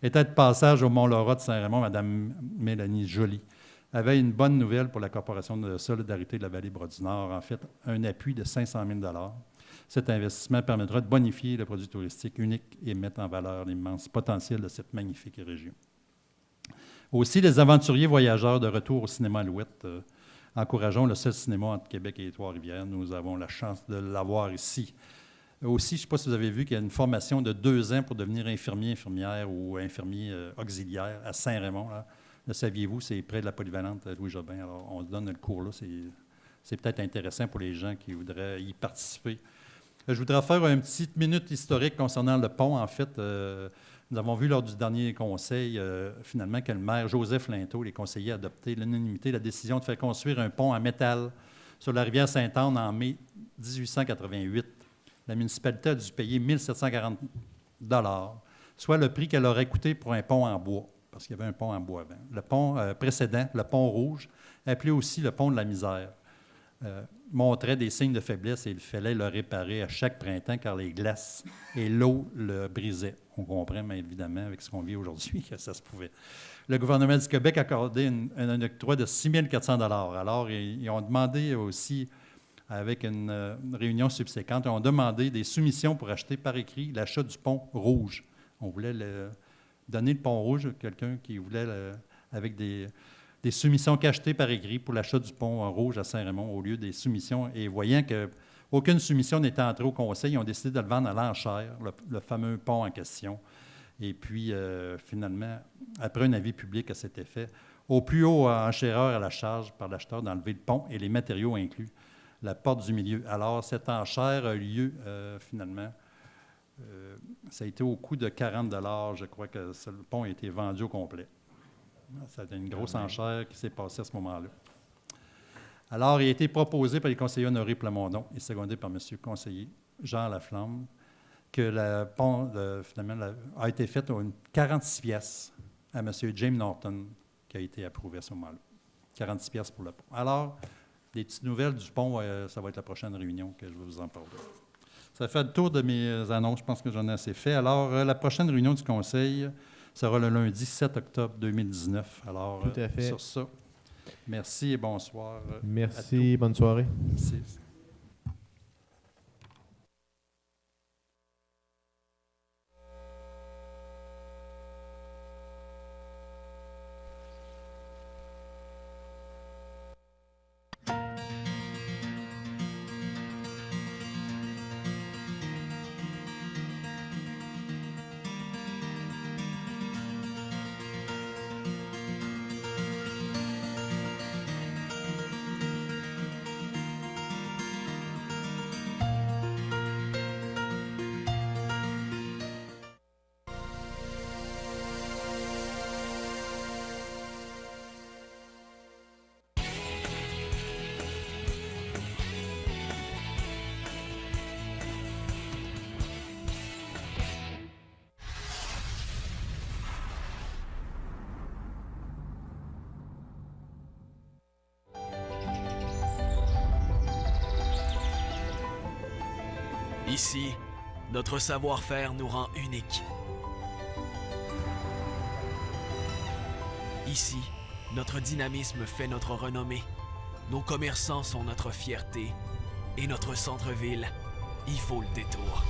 était de passage au Mont-Laurent de Saint-Raymond, Mme Mélanie Joly. avait une bonne nouvelle pour la Corporation de solidarité de la Vallée-Bras-du-Nord. En fait, un appui de 500 000 $. Cet investissement permettra de bonifier le produit touristique unique et mettre en valeur l'immense potentiel de cette magnifique région. Aussi, les aventuriers voyageurs de retour au cinéma Alouette, encourageons le seul cinéma entre Québec et Trois-Rivières. Nous avons la chance de l'avoir ici. Aussi, je ne sais pas si vous avez vu qu'il y a une formation de 2 ans pour devenir infirmier, infirmière ou infirmier auxiliaire à Saint-Raymond. Là. Le saviez-vous, c'est près de la polyvalente Louis Jobin. Alors, on donne le cours là. C'est peut-être intéressant pour les gens qui voudraient y participer. Je voudrais faire une petite minute historique concernant le pont. En fait, nous avons vu lors du dernier conseil, finalement, que le maire Joseph Linteau, les conseillers, a adopté l'unanimité la décision de faire construire un pont en métal sur la rivière Sainte-Anne en mai 1888. La municipalité a dû payer 1 740 $, soit le prix qu'elle aurait coûté pour un pont en bois, parce qu'il y avait un pont en bois avant. Le pont précédent, le pont Rouge, appelé aussi le pont de la misère, montrait des signes de faiblesse et il fallait le réparer à chaque printemps car les glaces et l'eau le brisaient. On comprend, mais évidemment, avec ce qu'on vit aujourd'hui, que ça se pouvait. Le gouvernement du Québec a accordé un octroi de 6 400 $. Alors, ils ont demandé aussi, avec une réunion subséquente, ils ont demandé des soumissions pour acheter par écrit l'achat du pont Rouge. On voulait donner le pont Rouge à quelqu'un qui voulait, avec des soumissions cachetées par écrit pour l'achat du pont Rouge à Saint-Raymond au lieu des soumissions. Et voyant qu'aucune soumission n'était entrée au conseil, ils ont décidé de le vendre à l'enchère, le fameux pont en question. Et puis, finalement, après un avis public à cet effet, au plus haut enchéreur à la charge par l'acheteur d'enlever le pont et les matériaux inclus, la porte du milieu. Alors, cette enchère a eu lieu, finalement, ça a été au coût de 40 $. Je crois que le pont a été vendu au complet. C'était une grosse enchère qui s'est passée à ce moment-là. Alors, il a été proposé par les conseillers Honoré Plamondon et secondé par M. le conseiller Jean Laflamme que le pont, finalement, a été fait à 46 piastres à M. James Norton, qui a été approuvé à ce moment-là. 46 piastres pour le pont. Alors, des petites nouvelles du pont, ça va être la prochaine réunion que je vais vous en parler. Ça fait le tour de mes annonces. Je pense que j'en ai assez fait. Alors, la prochaine réunion du conseil sera le lundi 7 octobre 2019. Alors, tout à fait. Sur ça, merci et bonsoir. Merci, bonne soirée. Merci. Ici, notre savoir-faire nous rend uniques. Ici, notre dynamisme fait notre renommée. Nos commerçants sont notre fierté. Et notre centre-ville, il faut le détour.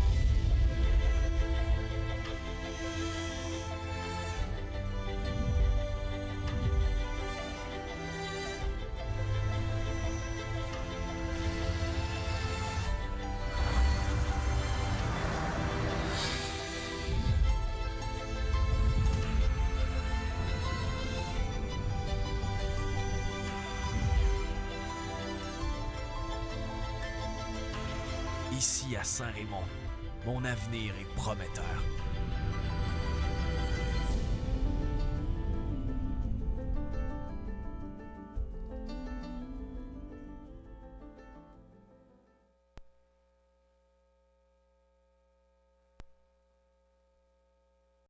Ici à Saint-Raymond, mon avenir est prometteur.